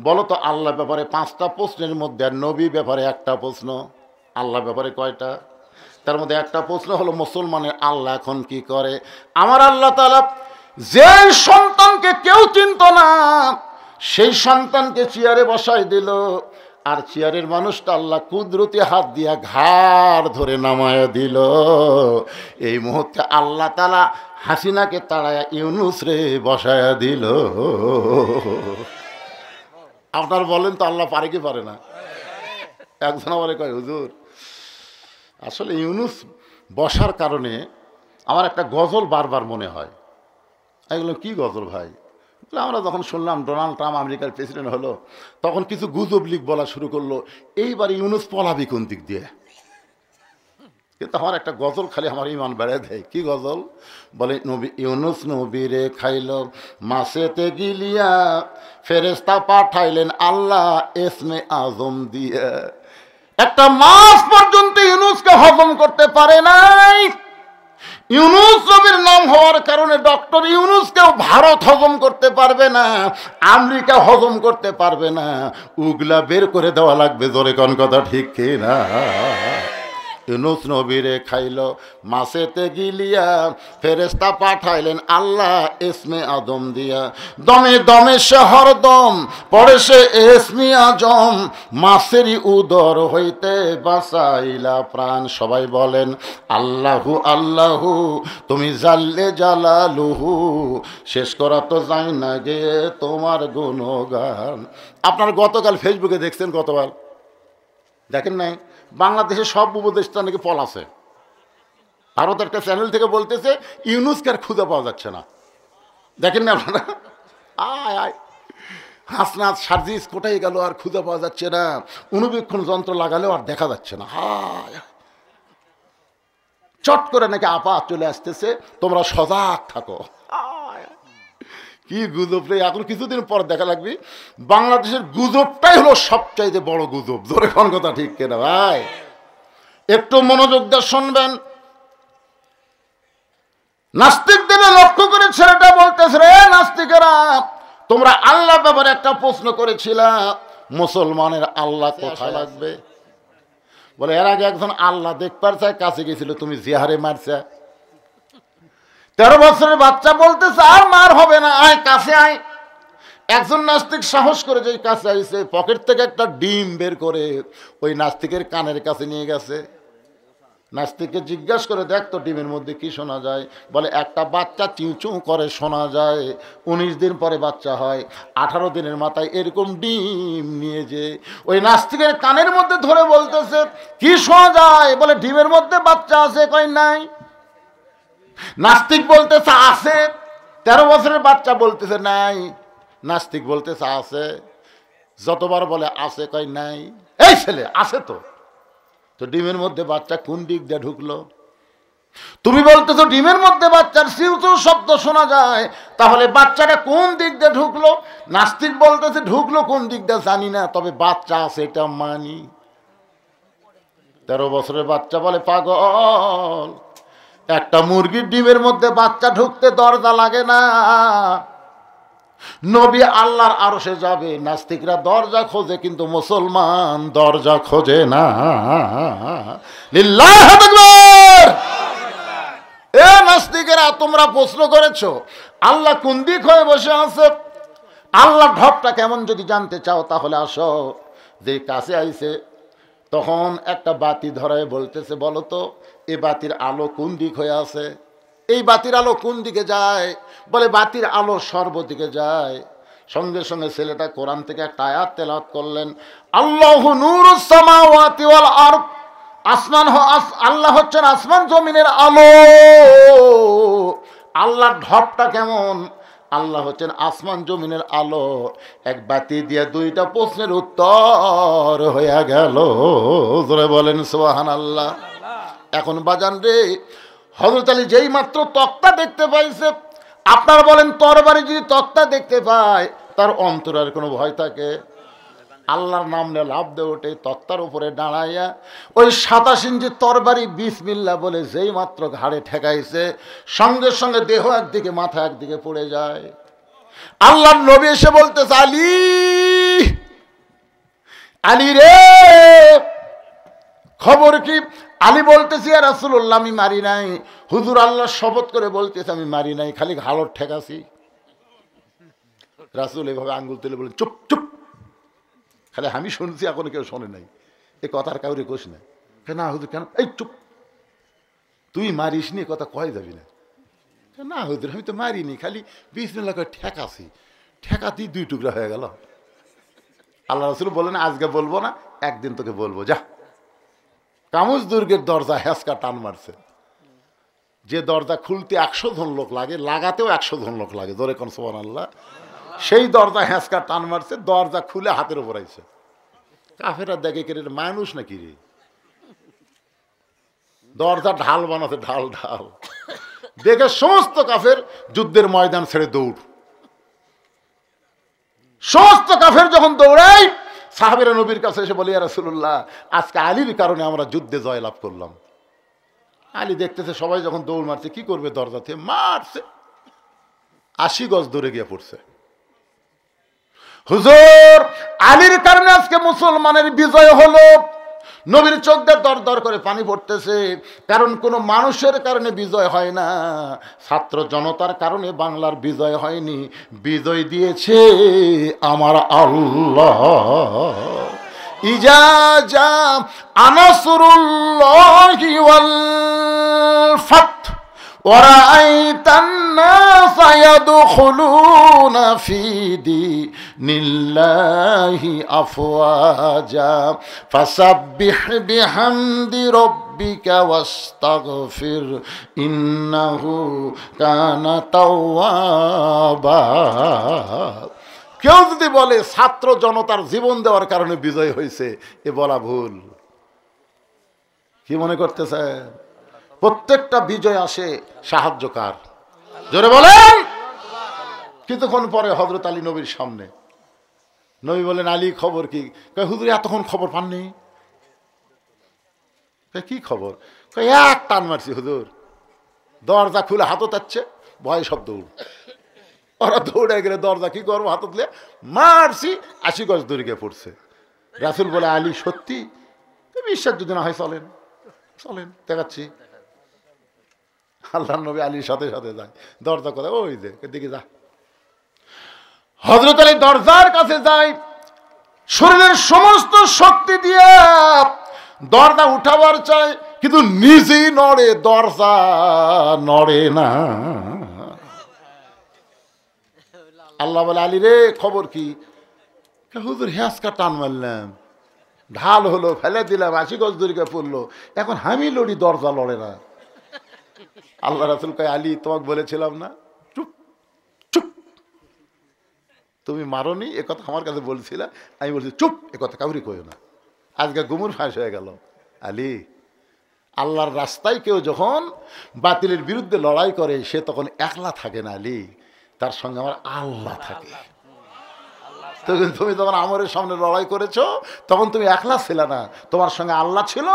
বলো তো? আল্লাহ ব্যাপারে 5টা প্রশ্নের মধ্যে আর নবী ব্যাপারে একটা প্রশ্ন। আল্লাহ ব্যাপারে কয়টা? তার মধ্যে একটা প্রশ্ন হলো মুসলমানের আল্লাহ এখন কি করে। আমার আল্লাহ তাআলা যে সন্তানকে কেউ চিনত না সেই সন্তানকে চেয়ারে বসাই দিল, আর চেয়ারের মানুষটা আল্লাহ কুদরতি হাত দিয়া ঘাড় ধরে নামায়া দিল। এই মুহূর্তে আল্লাহ তাআলা হাসিনাকে তাড়ায়া ইউনুস রে বসায়া দিল। আপনার বলেন তো আল্লাহ পারে কি পারে না? একজন আমারে কয়, হুজুর আসলে ইউনুস বসার কারণে আমার একটা গজল বারবার মনে হয়। এগুলো কি গজল ভাই? আমরা যখন শুনলাম ডোনাল্ড ট্রাম্প আমেরিকার প্রেসিডেন্ট হলো, তখন কিছু গুজব লিগ বলা শুরু করলো, এইবার ইউনুস পলাবি কোন দিক দিয়ে। কিন্তু আমার একটা গজল খালি আমার ইমান বেড়ায় দেয়। কি গজল? বলে, নবী ইউনুস নবীরে খাইল মাছেতে গিলিয়া, ফেরেশতা পাঠাইলেন আল্লাহ এসমে আজম দিয়ে। একটা মাছ পর্যন্ত ইউনুসকে হজম করতে পারে নাই। ইউনুস নবীর নাম হওয়ার কারণে ডক্টর ইউনুসকেও ভারত হজম করতে পারবে না, আমেরিকা হজম করতে পারবে না। উগলা বের করে দেওয়া লাগবে। জোরে কোন কথা ঠিক কি না? ইউনুস নবীরে খাইল মাছেতে গিলিয়া, ফেরেশতা পাঠাইলেন আল্লাহ এসমে আদম দিয়া। দমে দমে সে হরদম পড়ে সে এসমে আজম, মাছেরই উদর হইতে বাঁচাইলা প্রাণ। সবাই বলেন আল্লাহু আল্লাহু তুমি জাল্লে জালালুহু, শেষ করা তো যায় না গে তোমার গুণগান। আপনার গতকাল ফেসবুকে দেখছেন, গতকাল দেখেন নাই? বাংলাদেশের সব উপদেষ্টা নাকি পলাছে। ভারত একটা চ্যানেল থেকে বলতেছে ইউনুসকে আর খুঁজে পাওয়া যাচ্ছে না। দেখেন না আপনারা? আয় আয় হাসনাত সার্জিস কোথায় গেল আর খুঁজে পাওয়া যাচ্ছে না, অনুবীক্ষণ যন্ত্র লাগালেও আর দেখা যাচ্ছে না। হায় চট করে নাকি আপা চলে আসতেছে, তোমরা সজাগ থাকো। কি গুজব রে! এখন কিছুদিন পর দেখা লাগবে বাংলাদেশের গুজবটাই হলো সবচাইতে বড় গুজব। জোরে কোন কথা ঠিক কিনা ভাই? একটু মনোযোগ দিয়ে শুনবেন। নাস্তিকদের লক্ষ্য করে ছেলেটা বলতেছে, রে নাস্তিকেরা, তোমরা আল্লাহ ব্যাপারে একটা প্রশ্ন করেছিল, মুসলমানের আল্লাহ কোথায় লাগবে? বলে, এর আগে একজন আল্লাহ দেখবার চায়, কাছে গেছিল, তুমি জিহারে মারছে। 13 বছরের বাচ্চা বলতেছে আর মার হবে না, আয় কাছে আয়। একজন নাস্তিক সাহস করে যে কাছে আইছে, পকেট থেকে একটা ডিম বের করে ওই নাস্তিকের কানের কাছে নিয়ে গেছে। নাস্তিককে জিজ্ঞাসা করে, দেখ তো ডিমের মধ্যে কি শোনা যায়? বলে, একটা বাচ্চা চিউচু করে শোনা যায়। 19 দিন পরে বাচ্চা হয়, 18 দিনের মাথায় এরকম ডিম নিয়ে যে ওই নাস্তিকের কানের মধ্যে ধরে বলতেছে, কি শোনা যায়? বলে, ডিমের মধ্যে বাচ্চা আছে। কয় নাই। নাস্তিক বলতেছে আছে। 13 বছরের বাচ্চা বলতেছে নাই। নাস্তিক বলতেছে আছে। যতবার বলে আছে, কয় নাই। এই ছেলে আছে তো। তো ডিমের মধ্যে বাচ্চা কোন দিক দিয়ে ঢুকলো? তুমি বলতেছো ডিমের মধ্যে বাচ্চার সিউচু শব্দ শোনা যায়, তাহলে বাচ্চাটা কোন দিক দিয়ে ঢুকলো? নাস্তিক বলতেছে ঢুকলো কোন দিক দিয়ে জানি না, তবে বাচ্চা আছে এটা মানি। 13 বছরের বাচ্চা বলে, পাগল, একটা মুরগির ডিমের মধ্যে বাচ্চা ঢুকতে দরজা লাগে না। নবী আল্লাহর আরশে যাবে, নাস্তিকরা দরজা খোঁজে, কিন্তু মুসলমান দরজা খোঁজে না। লিল্লাহি আকবার। এ নাস্তিকেরা, তোমরা প্রশ্ন করেছো আল্লাহ কোন দিক হয়ে বসে আছে। আল্লাহ ঢপটা কেমন যদি জানতে চাও, তাহলে আসো। যে কাছে আইছে, তখন একটা বাতি ধরায় বলতেছে, বলো তো এই বাতির আলো কোন দিক হয়ে আছে? এই বাতির আলো কোন দিকে যায়? বলে, বাতির আলো সর্বদিকে যায়। সঙ্গে সঙ্গে ছেলেটা কোরআন থেকে একটা আয়াত তেলাওয়াত করলেন, আল্লাহু নূরুস সামাওয়াতি ওয়াল আরদ। আল্লাহ হচ্ছেন আসমান জমিনের আলো। আল্লাহর ঢপটা কেমন? আল্লাহ হচ্ছেন আসমান জমিনের আলো। এক বাতি দিয়ে 2টা প্রশ্নের উত্তর হয়ে গেল। জোরে বলেন সুবহানাল্লাহ। এখন বাজান রে, হযরত আলী যেই মাত্র তক্তা দেখতে পাইছে, আপনার বলেন তরবারি যদি তক্তা দেখতে পায় তার অন্তরের কোনো ভয় থাকে? আল্লাহর নাম নিয়ে লাভ দিয়ে ওঠে, তক্তার উপরে দাঁড়াইয়া ওই 27 ইঞ্চি তরবারি বিসমিল্লাহ বলে যেই মাত্র ঘাড়ে ঠেকাইছে, সঙ্গে সঙ্গে দেহ একদিকে মাথা একদিকে পড়ে যায়। আল্লাহর নবী এসে বলতেছে, আলী, আলী রে, খবর কি? আলী বলতেছি, ইয়া রাসূলুল্লাহ, আমি মারি নাই। হুজুর আল্লাহর শপথ করে বলতেছে আমি মারি নাই, খালি ঘাড় ঠেকাছি। রাসূল এভাবে আঙ্গুল তুলে বলেন, চুপ চুপ, খালি আমি শুনছি, এখন কেউ শোনে নাই, এ কথার কাউরে কোষ না। না হুজুর, কেন? এই চুপ, তুই মারিস নি, কথা কয় যাবি না। না হুজুর, আমি তো মারিনি, খালি বিসমিল্লাহ করে ঠেকাছি, ঠেকাতেই 2 টুকরা হয়ে গেল। আল্লাহ রাসূল বললেন, আজকে বলবো না, একদিন তোকে বলবো, যা। কামুজ দুর্গের দরজা হ্যাঁচকা টান মারছে, যে দরজা খুলতে 100 জন লোক লাগে, লাগাতেও 100 জন লোক লাগে, জোরে কোন সুবহানাল্লাহ। সেই দরজা হ্যাঁচকা টান মারছে, দরজা খুলে হাতের উপর আইছে। কাফেরা দেখে কে মানুষ নাকি রে, দরজা ঢাল বানাতে, ঢাল ঢাল দেখে সমস্ত কাফের যুদ্ধের ময়দান ছেড়ে দৌড়। সমস্ত কাফের যখন দৌড়াই, সাহাবীরা নবীর কাছে এসে বলে, ইয়া রাসূলুল্লাহ, আজকে আলীর কারণে আমরা যুদ্ধে জয়লাভ করলাম। আলী দেখতেছে সবাই যখন দৌড় মারছে, কি করবে, দরজা থেকে মারছে, 80 গজ দূরে গিয়ে পড়ছে। হুজুর, আলীর কারণে আজকে মুসলমানের বিজয় হলো। নবীর চোখ দিয়ে দর দর করে পানি পড়তেছে, কারণ কোনো মানুষের কারণে বিজয় হয় না, ছাত্র জনতার কারণে বাংলার বিজয় হয়নি, বিজয় দিয়েছে আমার আল্লাহ। ইজা জা আনাসরুল্লাহি ওয়াল ফাত وَرَأَيْتَ النَّاسَ يَدْخُلُونَ فِي دِينِ اللَّهِ أَفْوَاجًا فَسَبِّحْ بِحَمْدِ رَبِّكَ وَاسْتَغْفِرْ إِنَّهُ كَانَ تَوَّابًا। কেউ যদি বলে ছাত্র জনতার জীবন দেওয়ার কারণে বিজয় হয়েছে, এ বলা ভুল। কি মনে করতেছে? প্রত্যেকটা বিজয় আসে সাহায্যকার, জোরে বলেন। কিছুক্ষণ পরে হযরত আলী নবীর সামনে, নবী বলেন, আলী খবর কি? হুজুর এতক্ষণ খবর পাননি? কি খবর? এক টান মারছি হুজুর, দরজা খুলে হাতও তাচ্ছে, ভয় সব দৌড়। ওরা দৌড়ে গেলে দরজা কি করবো, হাতত লে মারছি, 80 গজ দূরে গিয়ে পড়ছে। রাসূল বলে, আলী সত্যি? বিশ্বাস যদি না হয় চলেন, চলেন দেখাচ্ছি। আল্লাহর নবী আলীর সাথে সাথে যায়, দরজা করে ওই যে দিকে যা। হযরত আলী দরজার কাছে যায়, শরীরের সমস্ত শক্তি দিয়ে দরজা উঠাবার চায়, কিন্তু নিজেই নড়ে, দরজা নড়ে না। আল্লাহ বলে, আলী রে খবর কি? হুজুর হ্যাঁচকা টান মারলাম, ঢাল হলো, ফেলে দিলাম, 80 গজ দূরে পড়লো, এখন আমি লড়ি, দরজা লড়ে না। আল্লাহ রাসূল কয়, আলী তোমাকে বলেছিলাম না, চুপ চুপ, তুমি মারোনি, এ কথা আমার কাছে বলছিল, আমি বলছি চুপ, এ কথা কাউরি কইও না। আজকে গুমুর ফাঁস হয়ে গেল। আলী, আল্লাহর রাস্তায় কেউ যখন বাতিলের বিরুদ্ধে লড়াই করে, সে তখন একলা থাকে না আলী, তার সঙ্গে আমার আল্লাহ থাকে। তুমি যখন আমরের সামনে লড়াই করেছো, তখন তুমি একলা ছিল না, তোমার সঙ্গে আল্লাহ ছিল।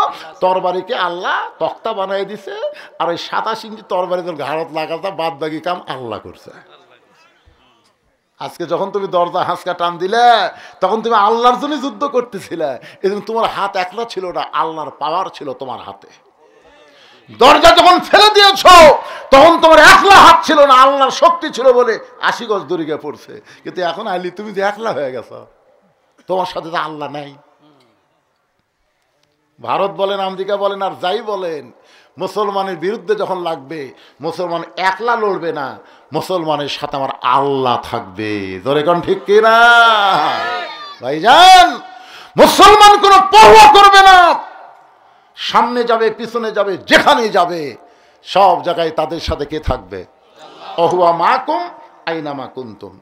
তরবারিকে আল্লাহ তক্তা বানিয়ে দিছে, আর ওই 27 ইঞ্চি তরবারি তোর ঘাড়ত লাগাতা, বাদ বাকি কাম আল্লাহ করছে। আজকে যখন তুমি দরজা হাঁসকা টান দিলে, তখন তুমি আল্লাহর জন্য যুদ্ধ করতেছিলে, এবং তোমার হাত একলা ছিল না, আল্লাহর পাওয়ার ছিল তোমার হাতে। দরজা যখন ফেলে দিয়েছ, তখন তোমার একলা হাত ছিল না, আল্লাহর শক্তি ছিল বলে 80 গজ দূরে গিয়ে পড়ছে। কিন্তু এখন আলী তুমি যে একলা হয়ে গেছো, তোমার সাথে তো আল্লাহ নাই। ভারত বলেন, আমেরিকা বলেন, আর যাই বলেন, মুসলমানের বিরুদ্ধে যখন লাগবে, মুসলমান একলা লড়বে না, মুসলমানের সাথে আমার আল্লাহ থাকবে। ধরে কোন ঠিক কিনা ভাইজান? মুসলমান কোনো পরোয়া করবে না, সামনে যাবে, পিছনে যাবে, যেখানে যাবে, সব জায়গায় তাদের সাথে কে থাকবে? অহুয়া মাকুম আইনামা কুনতুম।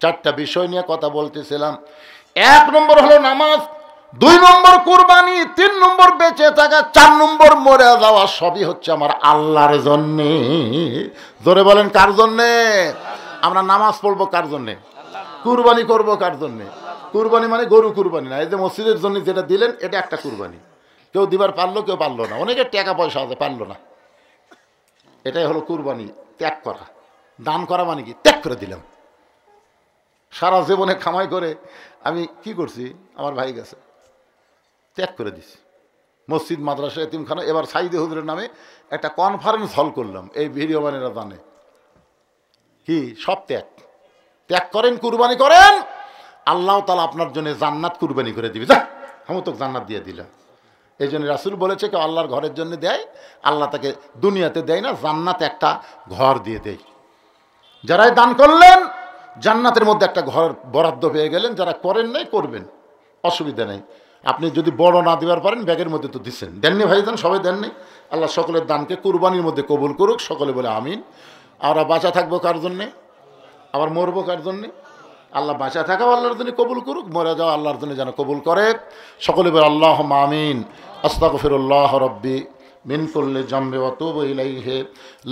4টা বিষয় নিয়ে কথা বলতেছিলাম। 1 নম্বর হলো নামাজ। 2 নম্বর কুরবানি, 3 নম্বর বেঁচে থাকা, 4 নম্বর মরে যাওয়া, সবই হচ্ছে আমার আল্লাহর জন্যে। জোরে বলেন কার জন্যে? আমরা নামাজ পড়বো কার জন্যে? কুরবানি করবো কার জন্যে? কুরবানি মানে গরু কুরবানি না। এই যে মসজিদের জন্য যেটা দিলেন এটা একটা কুরবানি। কেউ দিবার পারলো, কেউ পারলো না। অনেকের টাকা পয়সা আছে, পারলো না। এটাই হলো কুরবানি, ত্যাগ করা। দান করা মানে কি? ত্যাগ করে দিলাম। সারা জীবনে কামাই করে আমি কি করছি? আমার ভাই গেছে, ত্যাগ করে দিছি। মসজিদ, মাদ্রাসা, এতিমখানা, এবার সাইদে হুজুরের নামে একটা কনফারেন্স হল করলাম। এই ভিডিও বানেরা জানে কি সব ত্যাগ। ত্যাগ করেন, কুরবানি করেন, আল্লাহ তাআলা আপনার জন্য জান্নাত কুরবানি করে দিবে। যা, আমি তো জান্নাত দিয়ে দিলাম। এই জন্য রাসূল বলেছে কেউ আল্লাহর ঘরের জন্য দেয়, আল্লাহ তাকে দুনিয়াতে দেয় না, জান্নাতে একটা ঘর দিয়ে দেয়। যারাই দান করলেন জান্নাতের মধ্যে একটা ঘর বরাদ্দ পেয়ে গেলেন। যারা করেন নাই, করবেন, অসুবিধা নেই। আপনি যদি বড় না দিবার পারেন, ব্যাগের মধ্যে তো দিচ্ছেন। দেননি ভাইজান? সবাই দেননি? আল্লাহ সকলের দানকে কুরবানির মধ্যে কবুল করুক। সকলে বলে আমিন। আমরা বাঁচা থাকবো কার জন্যে? আবার মরবো কার জন্যে? আল্লাহ বাঁচা থাকাও আল্লাহর জন্য কবুল করুক, মরে যাওয়া আল্লাহর জন্য যেন কবুল করে। সকলে বলে আল্লাহুম্মা আমিন। আস্তাগফিরুল্লাহ রাব্বি মিন কুল্লি জামবি ওয়া তুবু ইলাইহি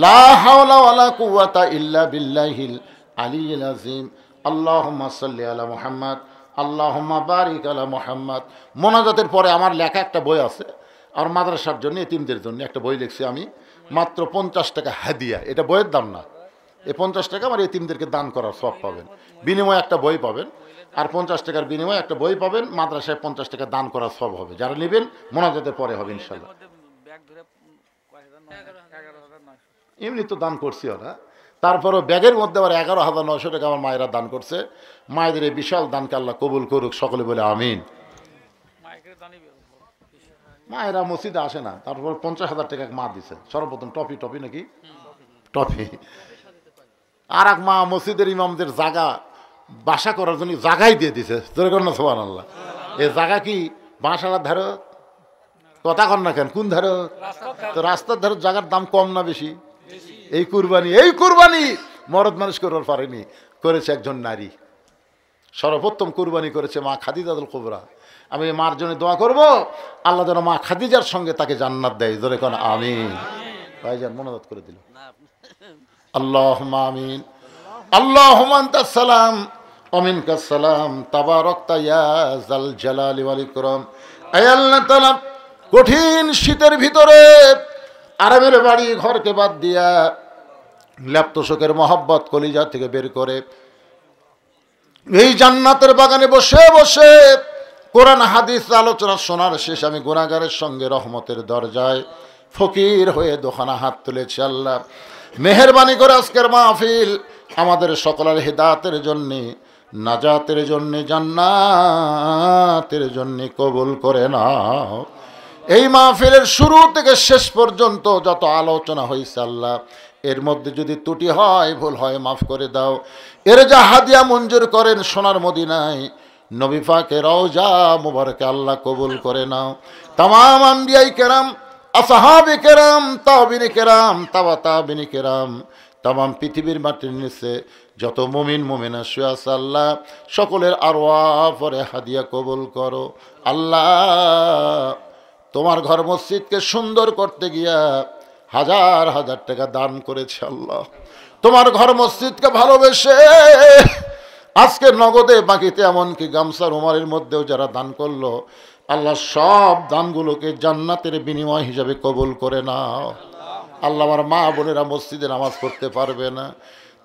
লা হাওলা ওয়ালা কুওয়াতা ইল্লা বিল্লাহিল আলিয়্যিল আযীম। আল্লাহুম্মা সাল্লি আলা মুহাম্মাদ, আল্লাহুম্মা বারিক আলা মুহাম্মাদ। মোনাজাতের পরে আমার লেখা একটা বই আছে, আর মাদ্রাসার জন্য, এতিমদের জন্য একটা বই লিখছি আমি, মাত্র 50 টাকা হাদিয়া। এটা বইয়ের দাম না। এই 50 টাকা আমার এতিমদেরকে দান করার সব পাবেন, বিনিময়ে একটা বই পাবেন। আর 50 টাকার বিনিময়ে একটা বই পাবেন, মাদ্রাসায় 50 টাকা দান করার সব হবে। যারা নেবেন মোনাজাতের পরে হবে ইনশাল্লাহ। এমনি তো দান করছি ওরা, তারপরও ব্যাগের মধ্যে আবার 11,900 টাকা আমার মায়েরা দান করছে। মায়েদের এই বিশাল দানকে আল্লাহ কবুল করুক। সকলে বলে আমিন। মায়েরা মসজিদে আসে না, তারপর 50,000 টাকা মা দিছে সর্বপ্রথম। টপি নাকি টপি। আর এক মা মসজিদের ইমামদের জায়গা বাসা করার জন্য জায়গাই দিয়ে দিছে। জোরে কর না সুবহানাল্লাহ। এই জায়গা কি বাসার ধারো? কথা কর না কেন? কোন ধারো? তো রাস্তার ধারো জায়গার দাম কম না বেশি? এই কুরবানি মরদ মানুষ করবার পারেনি, করেছে একজন নারী। সর্বপ্রথম কুরবানি করেছে মা খাদিজাতুল কুবরা। আমি মার জন্য দোয়া করব, আল্লাহ যেন মা খাদিজার সঙ্গে তাকে জান্নাত দেয়। জোরে কোন আমিন। ভাইজান মোনাজাত করে দিল। আল্লাহুম্মা আমিন। আল্লাহুম্মা আনতাস সালাম ওয়া মিনকাস সালাম তাবারাকতা ইয়া যাল জালালি ওয়াল ইকরাম। আয় আল্লাহ তাআলা, কঠিন শীতের ভিতরে আরামের বাড়ি ঘরকে বাদ দিয়া ল্যাপ্ত শোকের মহব্বত কলিজা থেকে বের করে এই জান্নাতের বাগানে বসে বসে কোরআন হাদিস আলোচনা শোনার শেষ আমি গুনাহগারের সঙ্গে রহমতের দরজায় ফকির হয়ে দোকানা হাত তুলেছি। আল্লাহ মেহেরবানি করে আজকের মাহফিল আমাদের সকলের হিদায়াতের জন্যে, নাজাতের জন্যে, জান্নাতের জন্যে কবুল করে নাও। এই মাহফিলের শুরু থেকে শেষ পর্যন্ত যত আলোচনা হয়েছে আল্লাহ, এর মধ্যে যদি ত্রুটি হয়, ভুল হয়, মাফ করে দাও। এর যা হাদিয়া মঞ্জুর করেন সোনার মদিনায় নবী পাকের রওজা মুবারকে আল্লাহ কবুল করে নাও। তামাম আম্বিয়াই কেরাম, আসহাবে কেরাম, তাবিনী কেরাম, তাবিনী কেরাম, তামাম পৃথিবীর মাটির নিচে যত মুমিন মুমিনা শুয়ে আছে আল্লাহ, সকলের আরওয়াহ পরে হাদিয়া কবুল করো। আল্লাহ তোমার ঘর মসজিদকে সুন্দর করতে গিয়া হাজার হাজার টাকা দান করেছে আল্লাহ। তোমার ঘর মসজিদকে ভালোবেসে আজকে নগদে, বাকিতে, এমনকি গামছা রুমালের মধ্যেও যারা দান করলো আল্লাহ, সব দানগুলোকে জান্নাতের বিনিময় হিসাবে কবুল করে নাও। আল্লাহ আমার মা বোনেরা মসজিদে নামাজ পড়তে পারবে না,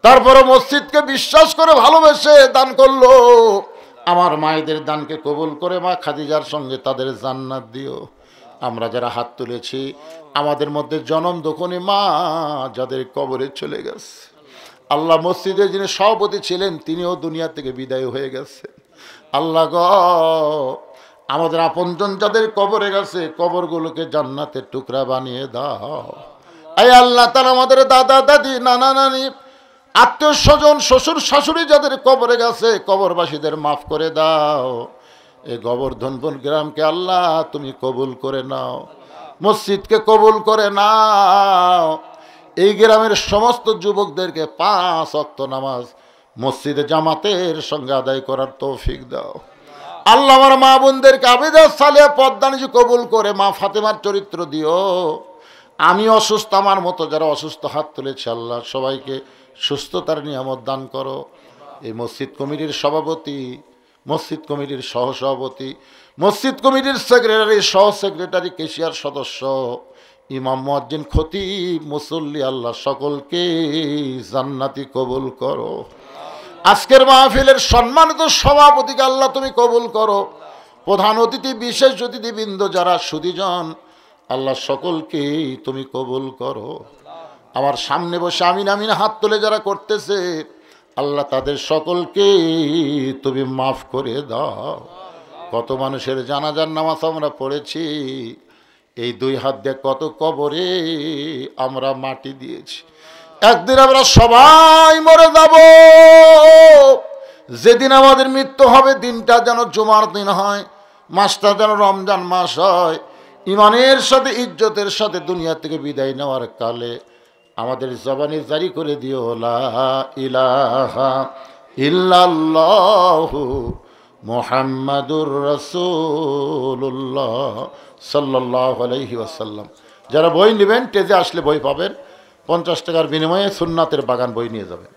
তারপরে মসজিদকে বিশ্বাস করে ভালোবেসে দান করলো। আমার মায়েদের দানকে কবুল করে মা খাদিজার সঙ্গে তাদের জান্নাত দিও। আমরা যারা হাত তুলেছি আমাদের মধ্যে জনম দখনি মা যাদের কবরে চলে গেছে আল্লাহ, মসজিদের যিনি সভাপতি ছিলেন তিনিও দুনিয়া থেকে বিদায় হয়ে গেছে আল্লাহ গো, আমাদের আপনজন যাদের কবরে গেছে কবরগুলোকে জান্নাতের টুকরা বানিয়ে দাও। আয় আল্লাহ তাআলা আমাদের দাদা দাদি, নানা নানি, আত্মীয় স্বজন, শ্বশুর শাশুড়ি যাদের কবরে গেছে কবরবাসীদের মাফ করে দাও। এই গোবর্ধনপুর গ্রামকে আল্লাহ তুমি কবুল করে নাও, মসজিদকে কবুল করে নাও। এই গ্রামের সমস্ত যুবকদেরকে 5 ওয়াক্ত নামাজ মসজিদে জামাতের সঙ্গে আদায় করার তৌফিক দাও। আল্লাহ আমার মা বোনদেরকে আবেদা সালেহা পদ্মানিজি কবুল করে মা ফাতেমার চরিত্র দিও। আমি অসুস্থ, আমার মতো যারা অসুস্থ হাত তুলেছে আল্লাহ সবাইকে সুস্থতার নিয়ামত দান করো। এই মসজিদ কমিটির সভাপতি, মসজিদ কমিটির সহসভাপতি, মসজিদ কমিটির সেক্রেটারি, সহ সেক্রেটারি, কেশিয়ার সদস্য, ইমাম মুয়াজ্জিন, খতিব, মুসল্লি, আল্লাহ সকলকে জান্নাতি কবুল করো। আজকের মাহফিলের সম্মানিত সভাপতিকে আল্লাহ তুমি কবুল করো। প্রধান অতিথি, বিশেষ অতিথিবৃন্দ যারা সুধীজন, আল্লাহ সকলকেই তুমি কবুল করো। আমার সামনে বসে আমিন আমিন হাত তুলে যারা করতেছে আল্লাহ তাদের সকলকে তুমি মাফ করে দাও। কত মানুষের জানাজার নামাজ আমরা পড়েছি, এই দুই হাত দিয়ে কত কবরে আমরা মাটি দিয়েছি। একদিন আমরা সবাই মরে যাব। যেদিন আমাদের মৃত্যু হবে দিনটা যেন জুমার দিন হয়, মাসটা যেন রমজান মাস হয়। ইমানের সাথে ইজ্জতের সাথে দুনিয়া থেকে বিদায় নেওয়ার কালে আমাদের জবানে জারি করে দিও লা ইলাহা ইল্লাল্লাহু মুহাম্মাদুর রাসূলুল্লাহ সাল্লাল্লাহু আলাইহি ওয়াসাল্লাম। যারা বই নেবেন টেজে আসলে বই পাবেন, 50 টাকার বিনিময়ে সুন্নাতের বাগান বই নিয়ে যাবেন।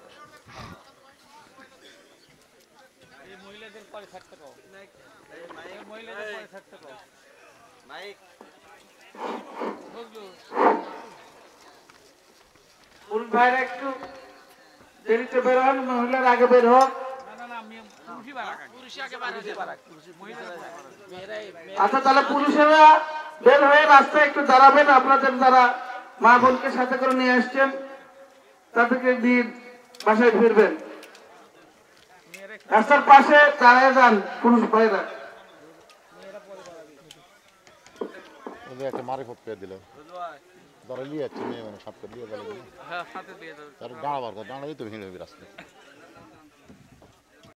পুরুষ ভাইরা একটু দেরিতে বের হন, মহিলার আগে বের হোক। আচ্ছা তাহলে পুরুষেরা বের হয়ে রাস্তায় একটু দাঁড়াবেন। আপনাদের যারা মা বোনকে সাথে করে নিয়ে আসছেন তাদেরকে দিয়ে বাসায় ফিরবেন। রাস্তার পাশে দাঁড়ায় যান পুরুষ ভাইরা। একটা মারিফত পেয়ে দিল ধরে নিয়ে যাচ্ছে মেয়ে, মানে সাথে দিয়ে গেল, দাঁড়াবার দাঁড়ালেই তো ভিড় হবে রাস্তায়।